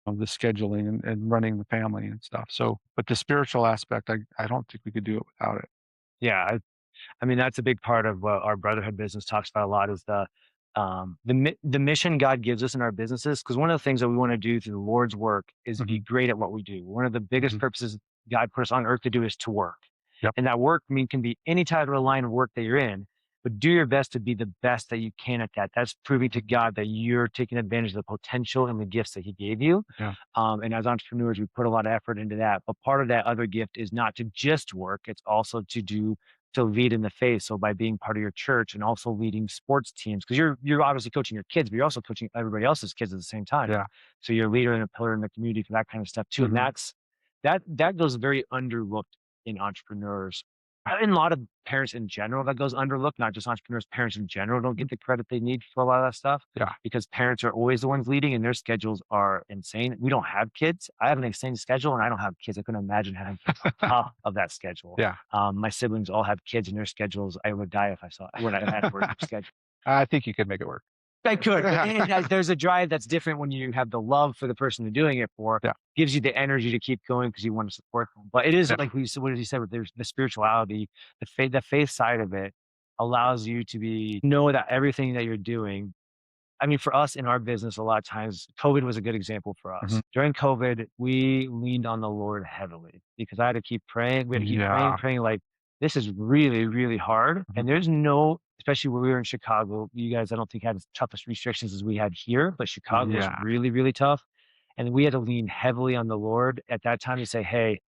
of the scheduling and running the family and stuff. So, but the spiritual aspect, I don't think we could do it without it. Yeah, I mean, that's a big part of what our brotherhood business talks about a lot is the mission God gives us in our businesses. Because one of the things that we want to do through the Lord's work is be Hmm. great at what we do. One of the biggest Hmm. purposes God put us on earth to do is to work, Yep. and that work can be any type of line of work that you're in. But do your best to be the best that you can at that. That's proving to God that you're taking advantage of the potential and the gifts that He gave you. Yeah. And as entrepreneurs, we put a lot of effort into that. But part of that other gift is not to just work; it's also to lead in the faith. So by being part of your church and also leading sports teams, because you're obviously coaching your kids, but you're also coaching everybody else's kids at the same time. Yeah. So you're a leader and a pillar in the community for that kind of stuff too. And Hmm. that goes very underlooked in entrepreneurs. In a lot of parents in general, that goes underlooked, not just entrepreneurs, parents in general don't get the credit they need for a lot of that stuff Yeah. because parents are always the ones leading and their schedules are insane. We don't have kids. I have an insane schedule and I don't have kids. I couldn't imagine having kids on top of that schedule. Yeah. My siblings all have kids and their schedules. I would die if I saw when I had a working schedule. I think you could make it work. I could, but Yeah. there's a drive that's different when you have the love for the person you're doing it for. Yeah. Gives you the energy to keep going because you want to support them. But it is Yeah. like we said, what did you say? There's the spirituality, the faith side of it allows you to know that everything that you're doing. I mean, for us in our business, a lot of times, COVID was a good example for Hmm. us. During COVID, we leaned on the Lord heavily because I had to keep praying. We had to keep praying, Yeah. praying like, this is really, really hard. Hmm. And there's no, especially when we were in Chicago, you guys, I don't think had as toughest restrictions as we had here, but Chicago was Yeah. really, really tough. And we had to lean heavily on the Lord at that time to say, hey,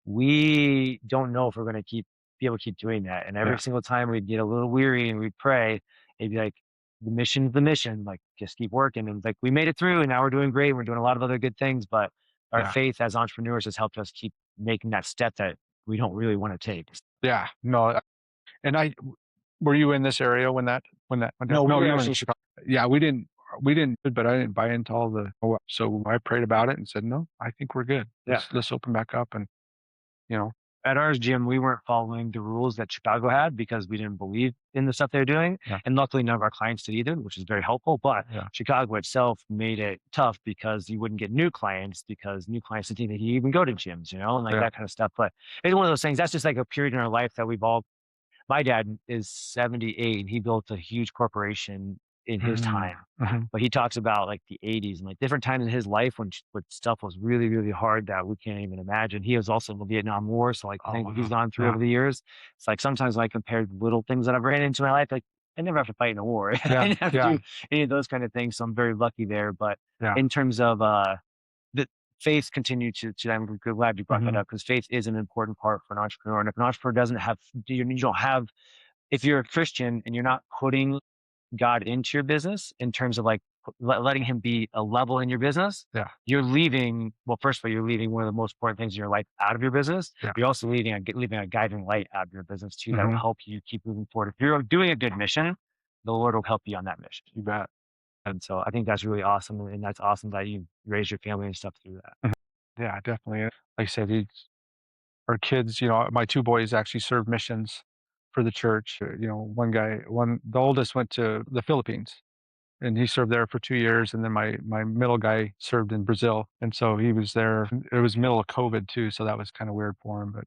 we don't know if we're going to be able to keep doing that. And every Yeah. single time we'd get a little weary and we'd pray, it'd be like, the mission's the mission, like just keep working. And like we made it through and now we're doing great. We're doing a lot of other good things, but our Yeah. faith as entrepreneurs has helped us keep making that step that we don't really want to take. Yeah. No. And were you in this area when that went down? No, we No, were you were in actually Chicago. Yeah, we didn't, but I didn't buy into all the. So I prayed about it and said, no, I think we're good. yeah. Let's open back up and you know. At ours gym, we weren't following the rules that Chicago had because we didn't believe in the stuff they were doing. Yeah. And luckily, none of our clients did either, which is very helpful. But Yeah. Chicago itself made it tough because you wouldn't get new clients because new clients didn't think that you even go to gyms, and like Yeah. that kind of stuff. But it's one of those things. That's just like a period in our life that we've all. My dad is 78. He built a huge corporation in his Mm. time, Mhm. but he talks about like the 80s and like different times in his life when stuff was really, really hard that we can't even imagine. He was also in the Vietnam War. So like the Oh things that he's wow. gone through Yeah. over the years, it's like sometimes when I compared little things that I've ran into in my life, like I never have to fight in a war. I Yeah. didn't have to Yeah. do any of those kind of things. So I'm very lucky there. But Yeah. in terms of the faith continue to I'm glad you brought that Mhm. up because faith is an important part for an entrepreneur. And if an entrepreneur doesn't have you don't have if you're a Christian and you're not putting God into your business in terms of like letting him be a level in your business, Yeah. you're leaving. Well, first of all, you're leaving one of the most important things in your life out of your business. Yeah. You're also leaving a guiding light out of your business too that will Mhm. help you keep moving forward. If you're doing a good mission, the Lord will help you on that mission. You bet. And so I think that's really awesome. And that's awesome that you raised your family and stuff through that. Mhm. Yeah, definitely. Like I said, our kids, my two boys actually served missions for the church. The oldest went to the Philippines and he served there for 2 years. And then my middle guy served in Brazil. And so he was there. It was middle of COVID too. So that was kind of weird for him.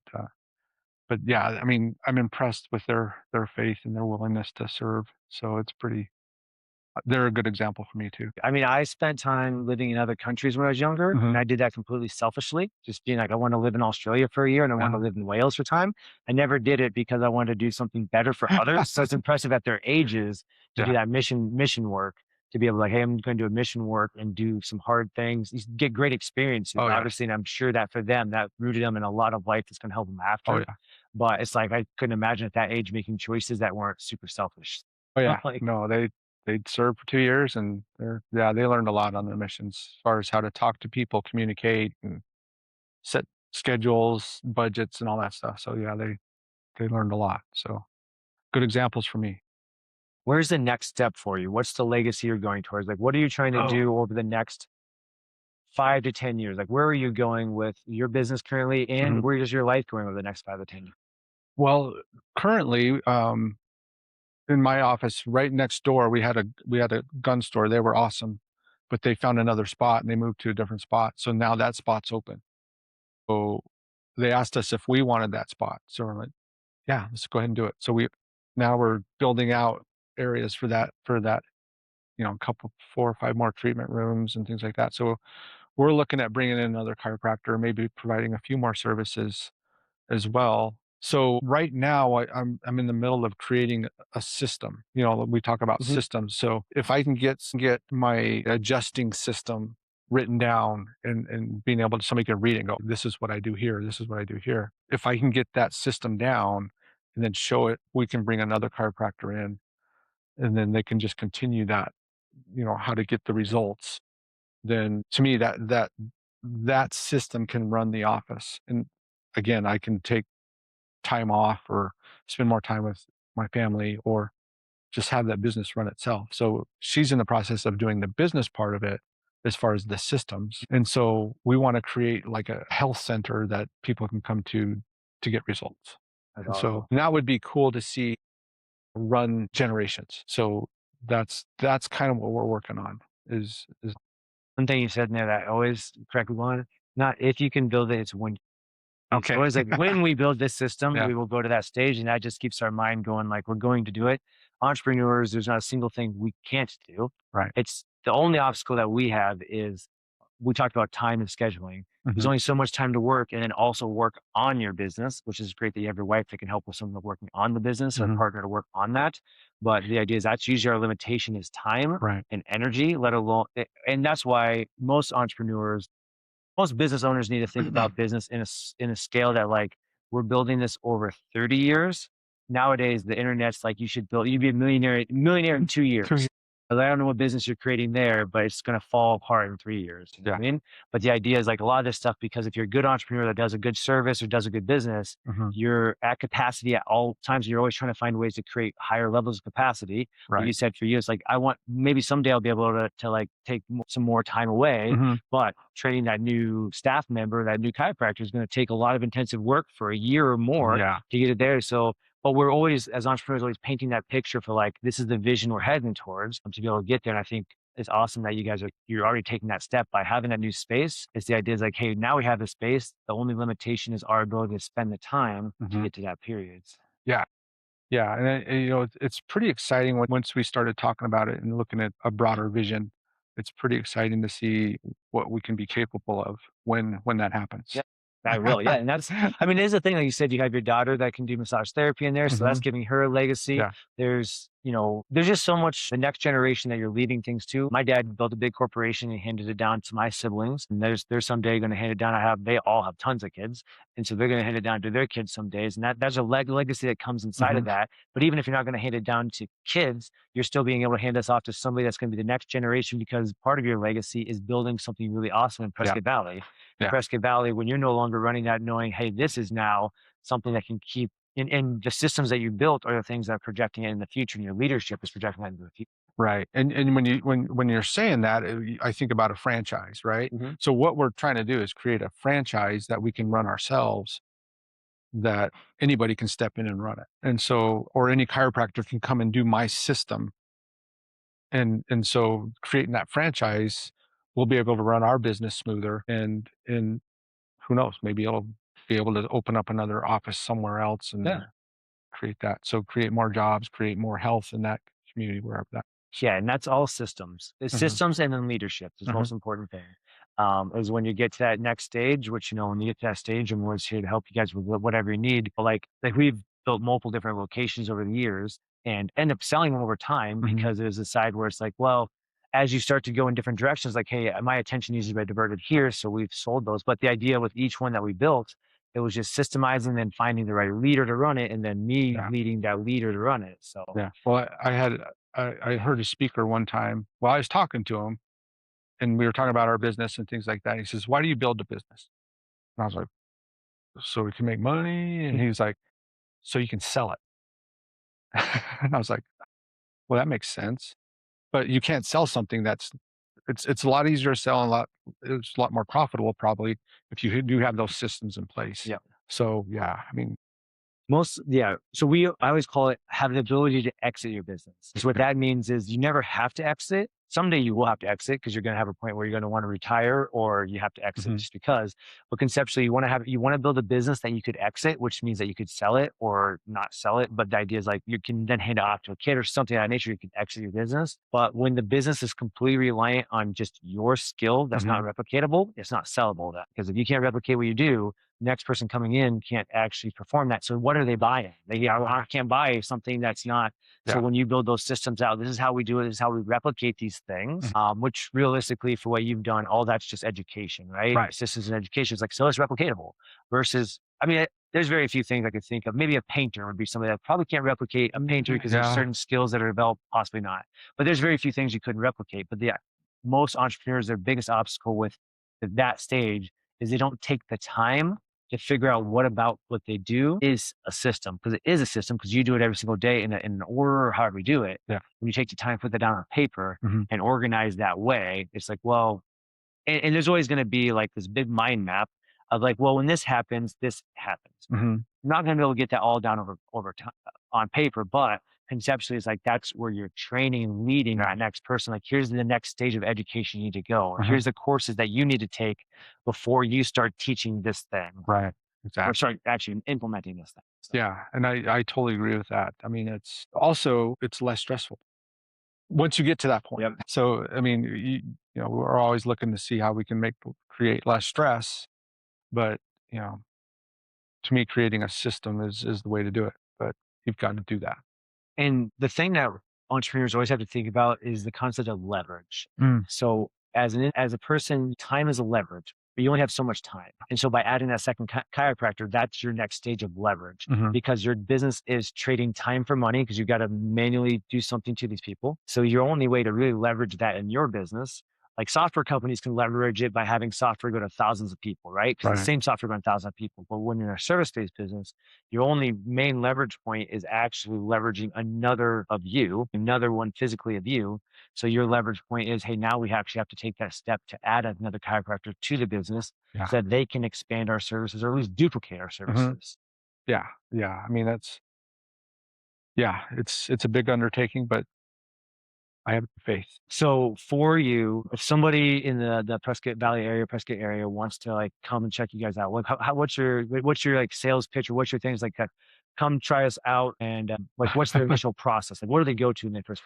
But yeah, I mean, I'm impressed with their faith and their willingness to serve. So they're a good example for me too. I mean, I spent time living in other countries when I was younger, and Hmm. I did that completely selfishly, just being like, I want to live in Australia for a year and I want to Yeah. live in Wales for time. I never did it because I wanted to do something better for others. So it's impressive at their ages to do Yeah. that mission work, to be able to like, hey, I'm going to do a mission work and do some hard things. You get great experiences, Oh yeah. obviously, and I'm sure that for them, that rooted them in a lot of life that's going to help them Oh after. yeah. But it's like I couldn't imagine at that age making choices that weren't super selfish. Oh yeah. Like, No, they'd served for 2 years and they learned a lot on their missions as far as how to talk to people, communicate and set schedules, budgets and all that stuff. So yeah, they learned a lot. So good examples for me. where's the next step for you? What's the legacy you're going towards? Like, what are you trying to Oh. do over the next 5 to 10 years? Like, where are you going with your business currently, and Mhm. where is your life going over the next 5 to 10 years? Well, currently, in my office right next door, we had a gun store. They were awesome. but they found another spot and they moved to a different spot. So now that spot's open. So they asked us if we wanted that spot. So we're like, yeah, let's go ahead and do it. So now we're building out areas for that, a couple, 4 or 5 more treatment rooms and things like that. So we're looking at bringing in another chiropractor, maybe providing a few more services as well. So right now, I'm in the middle of creating a system. We talk about Mhm. systems. So if I can get my adjusting system written down and being able to somebody can read it and go, this is what I do here, this is what I do here. If I can get that system down and then show it, we can bring another chiropractor in, and then they can just continue that, how to get the results. Then to me that system can run the office. And again, I can take time off or spend more time with my family or just have that business run itself. So she's in the process of doing the business part of it as far as the systems. And so we want to create like a health center that people can come to get results. That's And awesome. so that would be cool to see run generations. So that's kind of what we're working on is One thing you said in there that I always correct me on, not if you can build it, it's when. It's okay. always like when we build this system, Yeah. we will go to that stage, and that just keeps our mind going like we're going to do it. Entrepreneurs, there's not a single thing we can't do. Right. It's the only obstacle that we have is we talked about time and scheduling. There's Mhm. only so much time to work and then also work on your business, which is great that you have your wife that can help with some of the working on the business or a Mhm. partner to work on that. But the idea is that's usually our limitation is time Right. and energy, let alone, and that's why most business owners need to think about business in a scale that like we're building this over 30 years. Nowadays, the internet's like you'd be a millionaire in 2 years. I don't know what business you're creating there, but it's going to fall apart in 3 years. You know Yeah. what I mean? But the idea is like a lot of this stuff, because if you're a good entrepreneur that does a good service or does a good business, Mhm. you're at capacity at all times. You're always trying to find ways to create higher levels of capacity. Like Right. you said, for you, it's like, I want, maybe someday I'll be able to like take some more time away, Mhm. but training that new staff member, that new chiropractor is going to take a lot of intensive work for a year or more Yeah. to get it there. So, but we're always, as entrepreneurs, always painting that picture for like, this is the vision we're heading towards to be able to get there. And I think it's awesome that you're already taking that step by having that new space. It's the idea is like, hey, now we have the space. The only limitation is our ability to spend the time to Mhm. get to that period. Yeah. Yeah, and it's pretty exciting once we started talking about it and looking at a broader vision. It's pretty exciting to see what we can be capable of when that happens. Yeah, I will. Yeah. And that's, I mean, there's the thing, like you said, you have your daughter that can do massage therapy in there. So that's Mhm. giving her a legacy. Yeah. There's just so much the next generation that you're leaving things to. My dad built a big corporation and handed it down to my siblings. And there's someday going to hand it down. They all have tons of kids. And so they're going to hand it down to their kids some days. And that's a legacy that comes inside of Mhm. that. But even if you're not going to hand it down to kids, you're still being able to hand this off to somebody that's going to be the next generation, because part of your legacy is building something really awesome in Yeah. Prescott Valley. In Yeah. Prescott Valley, when you're no longer running that, knowing, hey, this is now something that can keep, and the systems that you built are the things that are projecting it in the future, and your leadership is projecting that into the future. Right. And when you're saying that, I think about a franchise, right? Mhm. So what we're trying to do is create a franchise that we can run ourselves, that anybody can step in and run it. And so, or any chiropractor can come and do my system. And so creating that franchise, we'll be able to run our business smoother, and who knows, maybe it'll be able to open up another office somewhere else and Yeah. create that. So create more jobs, create more health in that community wherever that is. Yeah, and that's all systems. It's Mhm. systems and then leadership is the Mhm. most important thing. Is when you get to that next stage, which, when you get to that stage, I'm always here to help you guys with whatever you need. But like we've built multiple different locations over the years and end up selling them over time, Mhm. because there's a side where it's like, well, as you start to go in different directions, like, hey, my attention needs to be diverted here. So we've sold those. But the idea with each one that we built, it was just systemizing and finding the right leader to run it, and then me Yeah. leading that leader to run it. So Yeah. Well, I heard a speaker one time while I was talking to him, and we were talking about our business and things like that. He says, "Why do you build a business?" And I was like, "So we can make money." And he was like, "So you can sell it." And I was like, "Well, that makes sense." But you can't sell something it's a lot easier to sell and it's a lot more profitable probably if you do have those systems in place. yeah. So yeah, I mean, So I always call it have the ability to exit your business. So what that means is you never have to exit. Someday you will have to exit because you're going to have a point where you're going to want to retire or you have to exit Mhm. just because. But conceptually, you want to build a business that you could exit, which means that you could sell it or not sell it. But the idea is like you can then hand it off to a kid or something of that nature. You can exit your business. But when the business is completely reliant on just your skill that's not Mhm. replicatable, it's not sellable. That because if you can't replicate what you do, next person coming in can't actually perform that. So what are they buying? I can't buy something that's not. So Yeah. when you build those systems out, this is how we do it. This is how we replicate these things. Mhm. Which realistically, for what you've done, all that's just education, right? Right. Systems and education is like so it's replicatable. Versus, I mean, there's very few things I could think of. Maybe a painter would be somebody that probably can't replicate a painter because there's Yeah. certain skills that are developed, possibly not. But there's very few things you couldn't replicate. But yeah, most entrepreneurs, their biggest obstacle with that stage is they don't take the time to figure out what about what they do is a system because it is a system because you do it every single day in an order or however you do it. Yeah. When you take the time to put that down on paper Mhm. and organize that way, it's like, well, and there's always going to be like this big mind map of like, well, when this happens. Mhm. I'm not going to be able to get that all down over time on paper, but conceptually, it's like that's where you're training and leading that next person. Like, here's the next stage of education you need to go, or Mhm. here's the courses that you need to take before you start teaching this thing, Right. or Exactly. start actually implementing this thing. So, Yeah, and I totally agree with that. I mean, it's less stressful once you get to that point. yep. So, I mean, we're always looking to see how we can create less stress, but, you know, to me, creating a system is the way to do it, but you've got to do that. And the thing that entrepreneurs always have to think about is the concept of leverage. Mm. So as a person, time is a leverage, but you only have so much time. And so by adding that second chiropractor, that's your next stage of leverage Mhm. because your business is trading time for money because you got to manually do something to these people. So your only way to really leverage that in your business, like software companies can leverage it by having software go to thousands of people, right? Because the Right. same software going to thousands of people. But when you're a service-based business, your only main leverage point is actually leveraging another of you, another one physically of you. So your leverage point is, hey, now we actually have to take that step to add another chiropractor to the business Yeah. so that they can expand our services or at least duplicate our Mhm. services. Yeah. Yeah. I mean, yeah, it's a big undertaking, but I have faith. So for you, if somebody in the Prescott Valley area, Prescott area wants to like come and check you guys out, like what's your like sales pitch or what's your things like come try us out and like what's their initial process? Like what do they go to when they first?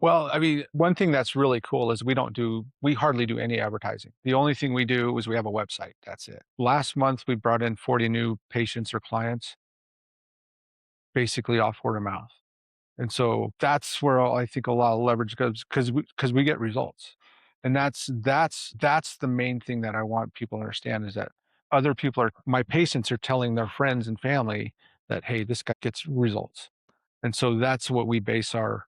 Well, I mean, one thing that's really cool is we hardly do any advertising. The only thing we do is we have a website. That's it. Last month, we brought in 40 new patients or clients, basically off word of mouth. And so that's where I think a lot of leverage goes because we get results. And that's the main thing that I want people to understand is that my patients are telling their friends and family that, hey, this guy gets results. And so that's what we base our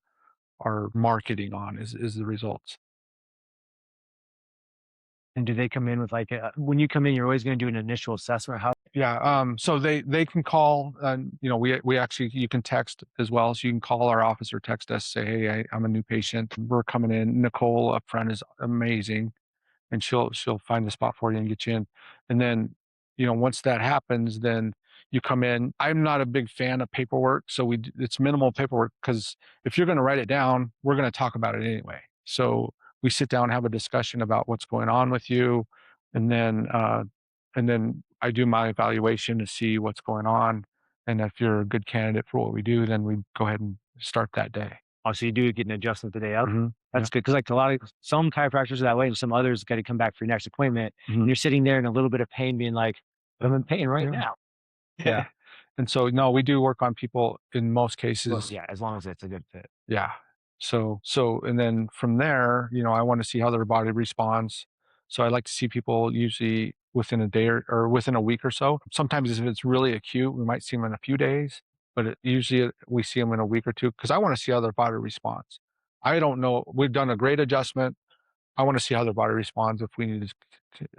marketing on is the results. And do they come in with like when you come in, you're always going to do an initial assessment? How Yeah, so they can call, we actually you can text as well, so you can call our office or text us, say, "Hey, I'm a new patient. We're coming in." Nicole up front is amazing, and she'll find the spot for you and get you in. And then, once that happens, then you come in. I'm not a big fan of paperwork, so it's minimal paperwork because if you're going to write it down, we're going to talk about it anyway. So we sit down, have a discussion about what's going on with you, and then I do my evaluation to see what's going on. And if you're a good candidate for what we do, then we go ahead and start that day. oh, so you do get an adjustment the day of? Yeah. That's good because like some chiropractors are that way, and some others got to come back for your next appointment, and Mhm. you're sitting there in a little bit of pain, being like, "I'm in pain right Yeah. now." Yeah. And so, no, we do work on people in most Well, cases. yeah, as long as it's a good fit. Yeah. So, and then from there, I want to see how their body responds. So I like to see people usually within a day or within a week or so. Sometimes if it's really acute, we might see them in a few days, but usually we see them in a week or two because I want to see how their body responds. I don't know. We've done a great adjustment. I want to see how their body responds if we need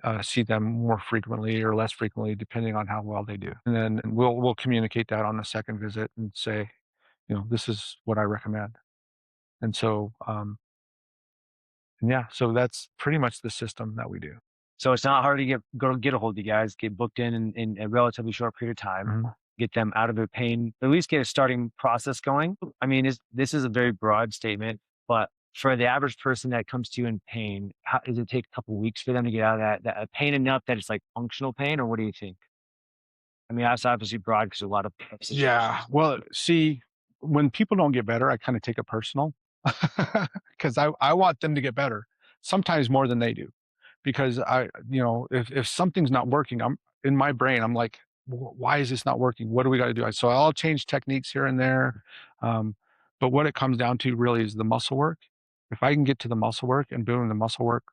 to see them more frequently or less frequently, depending on how well they do. And then we'll communicate that on the second visit and say, this is what I recommend. And so, and yeah, so that's pretty much the system that we do. So it's not hard to get a hold of you guys, get booked in a relatively short period of time. Mhm. get them out of their pain, at least get a starting process going. I mean, this is a very broad statement, but for the average person that comes to you in pain, how does it take a couple weeks for them to get out of that pain enough that it's like functional pain, or what do you think? I mean, that's obviously broad because a lot of Yeah. situations. Well, see, when people don't get better, I kind of take it personal because I want them to get better, sometimes more than they do. Because if something's not working, I'm in my brain, I'm like, Why is this not working? What do we got to do?" So I'll change techniques here and there. Um, but what it comes down to really is the muscle work. If I can get to the muscle work and doing the muscle work,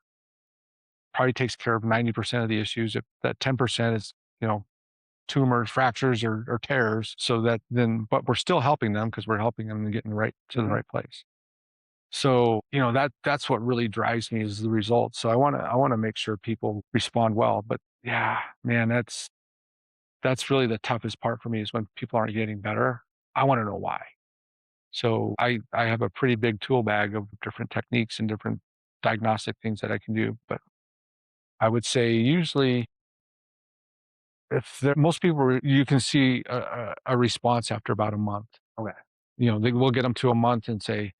probably takes care of 90% of the issues. If that 10% is, you know, tumors, fractures, or tears, so that then, but we're still helping them because we're helping them to get in the right to the right place. So, that's what really drives me is the results. So I want to make sure people respond well. But yeah, man, that's really the toughest part for me is when people aren't getting better. I want to know why. So I have a pretty big tool bag of different techniques and different diagnostic things that I can do. But I would say usually if there, most people you can see a response after about a month. Okay. We'll get them to a month and say,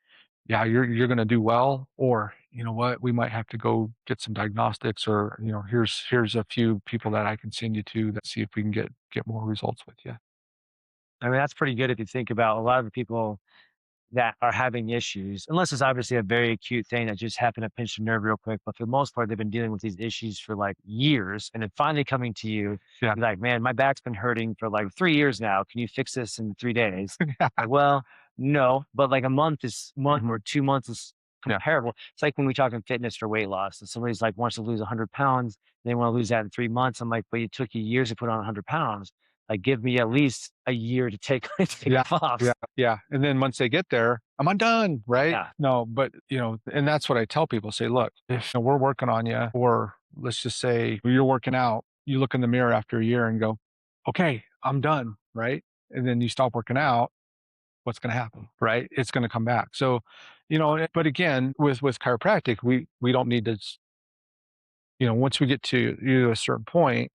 yeah, you're going to do well, or you know what, we might have to go get some diagnostics, or here's a few people that I can send you to that see if we can get more results with you. I mean, that's pretty good if you think about a lot of the people that are having issues, unless it's obviously a very acute thing that just happened to pinch a nerve real quick. But for the most part, they've been dealing with these issues for like years. And then finally coming to you, Yeah. you're like, man, my back's been hurting for like 3 years now. Can you fix this in 3 days? Like, well, no, but like a month or 2 months is Yeah. comparable. It's like when we talk in fitness for weight loss and somebody's like wants to lose 100 pounds, they want to lose that in 3 months. I'm like, but you took you years to put on 100 pounds. Like, give me at least a year to take, take Yeah. Yeah. off. Yeah. And then once they get there, I'm undone, right? Yeah. No, but and that's what I tell people, say, look, if we're working on you, or let's just say you're working out, you look in the mirror after a year and go, okay, I'm done, right? And then you stop working out, what's going to happen, right? It's going to come back. So, but again, with chiropractic, we don't need to, once we get to a certain point,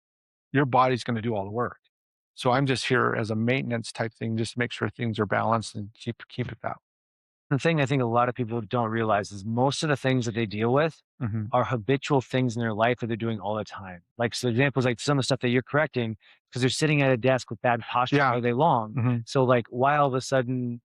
your body's going to do all the work. So I'm just here as a maintenance type thing, just to make sure things are balanced and keep it that. The thing I think a lot of people don't realize is most of the things that they deal with Hmm. are habitual things in their life that they're doing all the time. Like, so examples like some of the stuff that you're correcting because they're sitting at a desk with bad posture Yeah. all day long. Hmm. So, like, why all of a sudden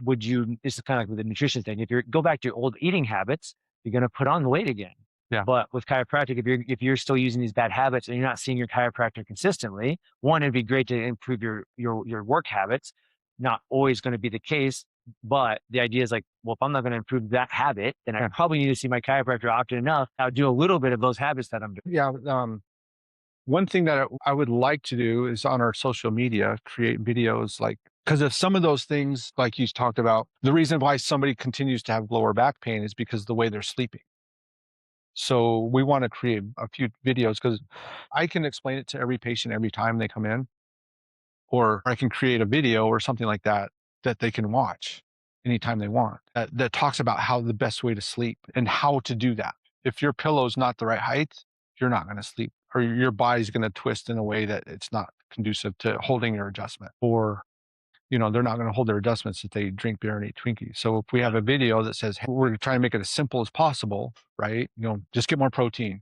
would you? This is kind of like with the nutrition thing. If you go back to your old eating habits, you're going to put on the weight again. Yeah. But with chiropractic, if you're still using these bad habits and you're not seeing your chiropractor consistently, one, it'd be great to improve your work habits. Not always going to be the case, but the idea is like, well, if I'm not going to improve that habit, then I Yeah. probably need to see my chiropractor often enough. I'll do a little bit of those habits that I'm doing. Yeah. One thing that I would like to do is on our social media, create videos like, because of some of those things, like you talked about, the reason why somebody continues to have lower back pain is because of the way they're sleeping. So we want to create a few videos because I can explain it to every patient every time they come in, or I can create a video or something like that that they can watch anytime they want that talks about how the best way to sleep and how to do that. If your pillow's not the right height, you're not going to sleep, or your body's going to twist in a way that it's not conducive to holding your adjustment, or they're not going to hold their adjustments if they drink beer and eat Twinkies. So if we have a video that says, hey, we're trying to make it as simple as possible, right? Just get more protein,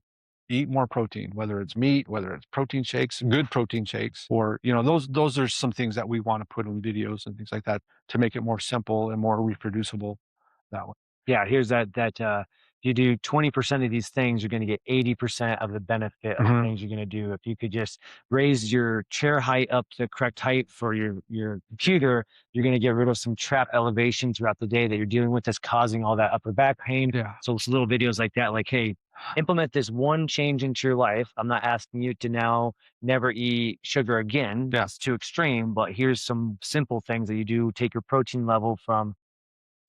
eat more protein, whether it's meat, whether it's protein shakes, good protein shakes, or, those are some things that we want to put in videos and things like that to make it more simple and more reproducible that way. Yeah, here's that if you do 20% of these things, you're going to get 80% of the benefit of the Hmm. things you're going to do. If you could just raise your chair height up to the correct height for your computer, you're going to get rid of some trap elevation throughout the day that you're dealing with that's causing all that upper back pain. Yeah. So it's little videos like that, like, hey, implement this one change into your life. I'm not asking you to now never eat sugar again. Yeah. That's too extreme, but here's some simple things that you do. Take your protein level from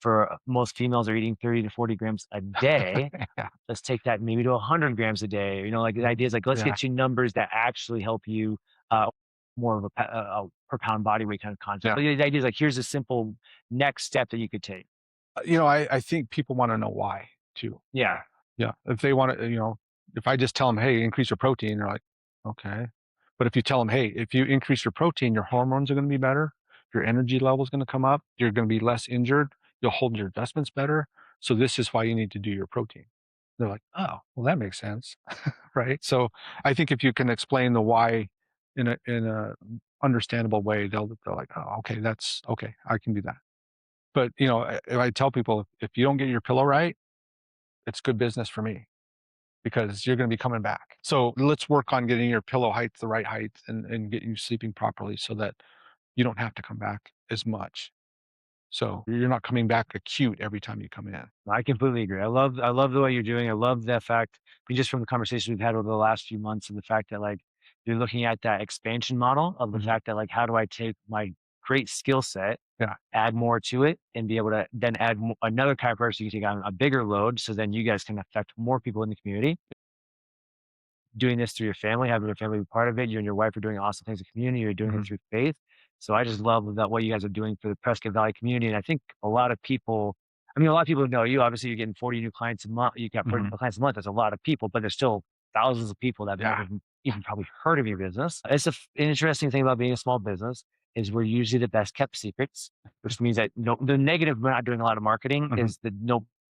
for most females are eating 30 to 40 grams a day. Yeah. Let's take that maybe to 100 grams a day. Like the idea is like, let's Yeah. get you numbers that actually help you more of a per pound body weight kind of concept. Yeah. But the idea is like, here's a simple next step that you could take. I think people want to know why too. Yeah. Yeah. If they want to, if I just tell them, hey, increase your protein, they're like, okay. But if you tell them, hey, if you increase your protein, your hormones are going to be better, your energy level is going to come up, you're going to be less injured, you'll hold your adjustments better. So this is why you need to do your protein. They're like, oh, well, that makes sense, right? So I think if you can explain the why in a understandable way, they're like, oh, okay, that's okay, I can do that. But if I tell people, if you don't get your pillow right, it's good business for me because you're going to be coming back. So let's work on getting your pillow height the right height and getting you sleeping properly so that you don't have to come back as much. So you're not coming back acute every time you come in. I completely agree. I love the way you're doing. I love that fact, I mean, just from the conversation we've had over the last few months, and the fact that like you're looking at that expansion model of the fact that like, how do I take my great skill set, Yeah. add more to it, and be able to then add another chiropractor so you can take on a bigger load, so then you guys can affect more people in the community. Doing this through your family, having your family be part of it. You and your wife are doing awesome things in the community. You're doing it through faith. So I just love that what you guys are doing for the Prescott Valley community. And I think a lot of people, I mean, a lot of people know you. Obviously, you're getting 40 new clients a month. You got 40 new clients a month. That's a lot of people, but there's still thousands of people that have Yeah. never even probably heard of your business. It's an interesting thing about being a small business is we're usually the best kept secrets, which means that the negative, we're not doing a lot of marketing is that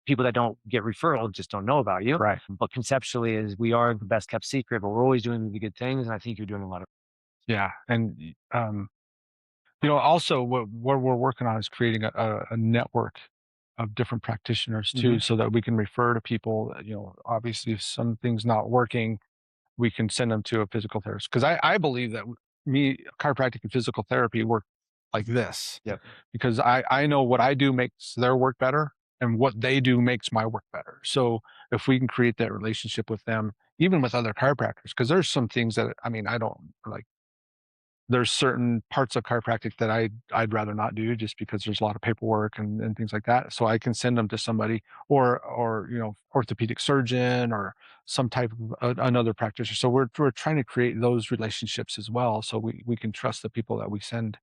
people that don't get referrals just don't know about you. Right. But conceptually is we are the best kept secret, but we're always doing the good things. And I think you're doing a lot of. Yeah. And, also what we're working on is creating a network of different practitioners too, so that we can refer to people, obviously if something's not working, we can send them to a physical therapist. Cause I believe that chiropractic and physical therapy work like this. Yep. Because I know what I do makes their work better and what they do makes my work better. So if we can create that relationship with them, even with other chiropractors, because there's some things that, I mean, I don't like, there's certain parts of chiropractic that I'd rather not do just because there's a lot of paperwork and things like that. So I can send them to somebody or orthopedic surgeon or some type of another practitioner. So we're trying to create those relationships as well, so we can trust the people that we send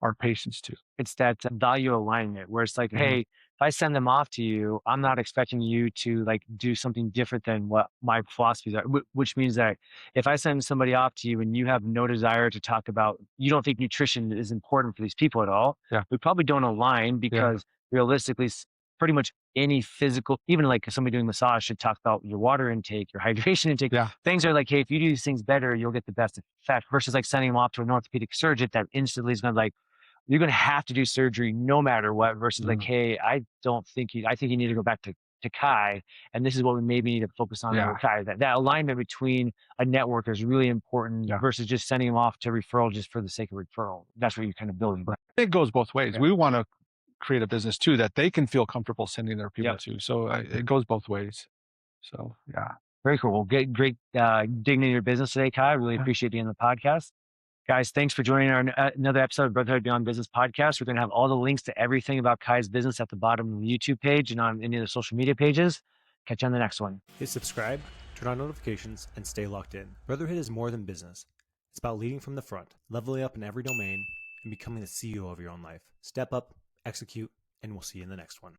our patients to. It's that value alignment where it's like, hey, if I send them off to you, I'm not expecting you to like do something different than what my philosophies are, which means that if I send somebody off to you and you have no desire to talk about, you don't think nutrition is important for these people at all, Yeah. we probably don't align because realistically, pretty much any physical, even like somebody doing massage should talk about your water intake, your hydration intake. Yeah. Things are like, hey, if you do these things better, you'll get the best effect versus like sending them off to an orthopedic surgeon that instantly is going to like, you're going to have to do surgery no matter what versus like, hey, I think you need to go back to Kai. And this is what we maybe need to focus on with Kai. That alignment between a network is really important versus just sending them off to referral just for the sake of referral. That's what you're kind of building. Right. It goes both ways. We want to create a business too that they can feel comfortable sending their people to. So it goes both ways. So yeah. Very cool. Well, great digging into your business today, Kai. I really appreciate being on the podcast. Guys, thanks for joining our another episode of Brotherhood Beyond Business podcast. We're going to have all the links to everything about Kai's business at the bottom of the YouTube page and on any of the social media pages. Catch you on the next one. Hit subscribe, turn on notifications, and stay locked in. Brotherhood is more than business. It's about leading from the front, leveling up in every domain, and becoming the CEO of your own life. Step up, execute, and we'll see you in the next one.